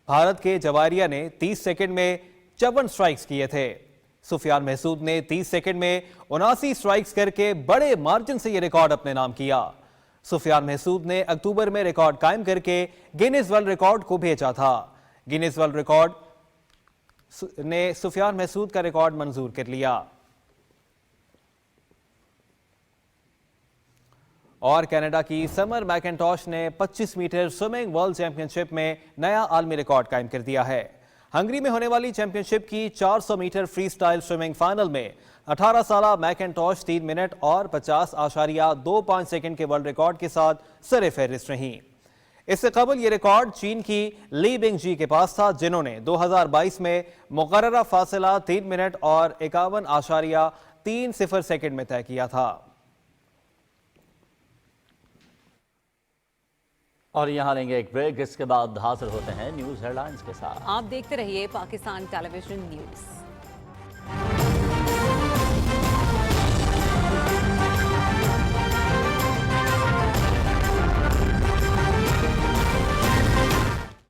بھارت کے جواریہ نے 30 سیکنڈ میں 54 سٹرائکس کیے تھے. سفیان محسود نے 30 سیکنڈ میں 79 سٹرائکس کر کے بڑے مارجن سے یہ ریکارڈ اپنے نام کیا. سفیان محسود نے اکتوبر میں ریکارڈ قائم کر کے گینیز ورلڈ ریکارڈ کو بھیجا تھا. گینیز ورلڈ ریکارڈ نے سفیان محسود کا ریکارڈ منظور کر لیا. اور کینیڈا کی سمر میکنٹاش نے 25 میٹر سوئمنگ ورلڈ چیمپئن شپ میں نیا عالمی ریکارڈ قائم کر دیا ہے. ہنگری میں ہونے والی چیمپئن شپ کی 400 metre freestyle swimming final میں 18 سالہ میکنٹاش 3 منٹ اور 50.25 سیکنڈ کے ورلڈ ریکارڈ کے ساتھ سر فہرست رہیں. اس سے قبل یہ ریکارڈ چین کی لی بنگ جی کے پاس تھا جنہوں نے 2022 میں مقررہ فاصلہ 3 منٹ اور 51.30 سیکنڈ میں طے کیا تھا. اور یہاں لیں گے ایک بریک. اس کے بعد حاضر ہوتے ہیں نیوز ہیڈ لائنز کے ساتھ. آپ دیکھتے رہیے پاکستان ٹیلی ویژن نیوز.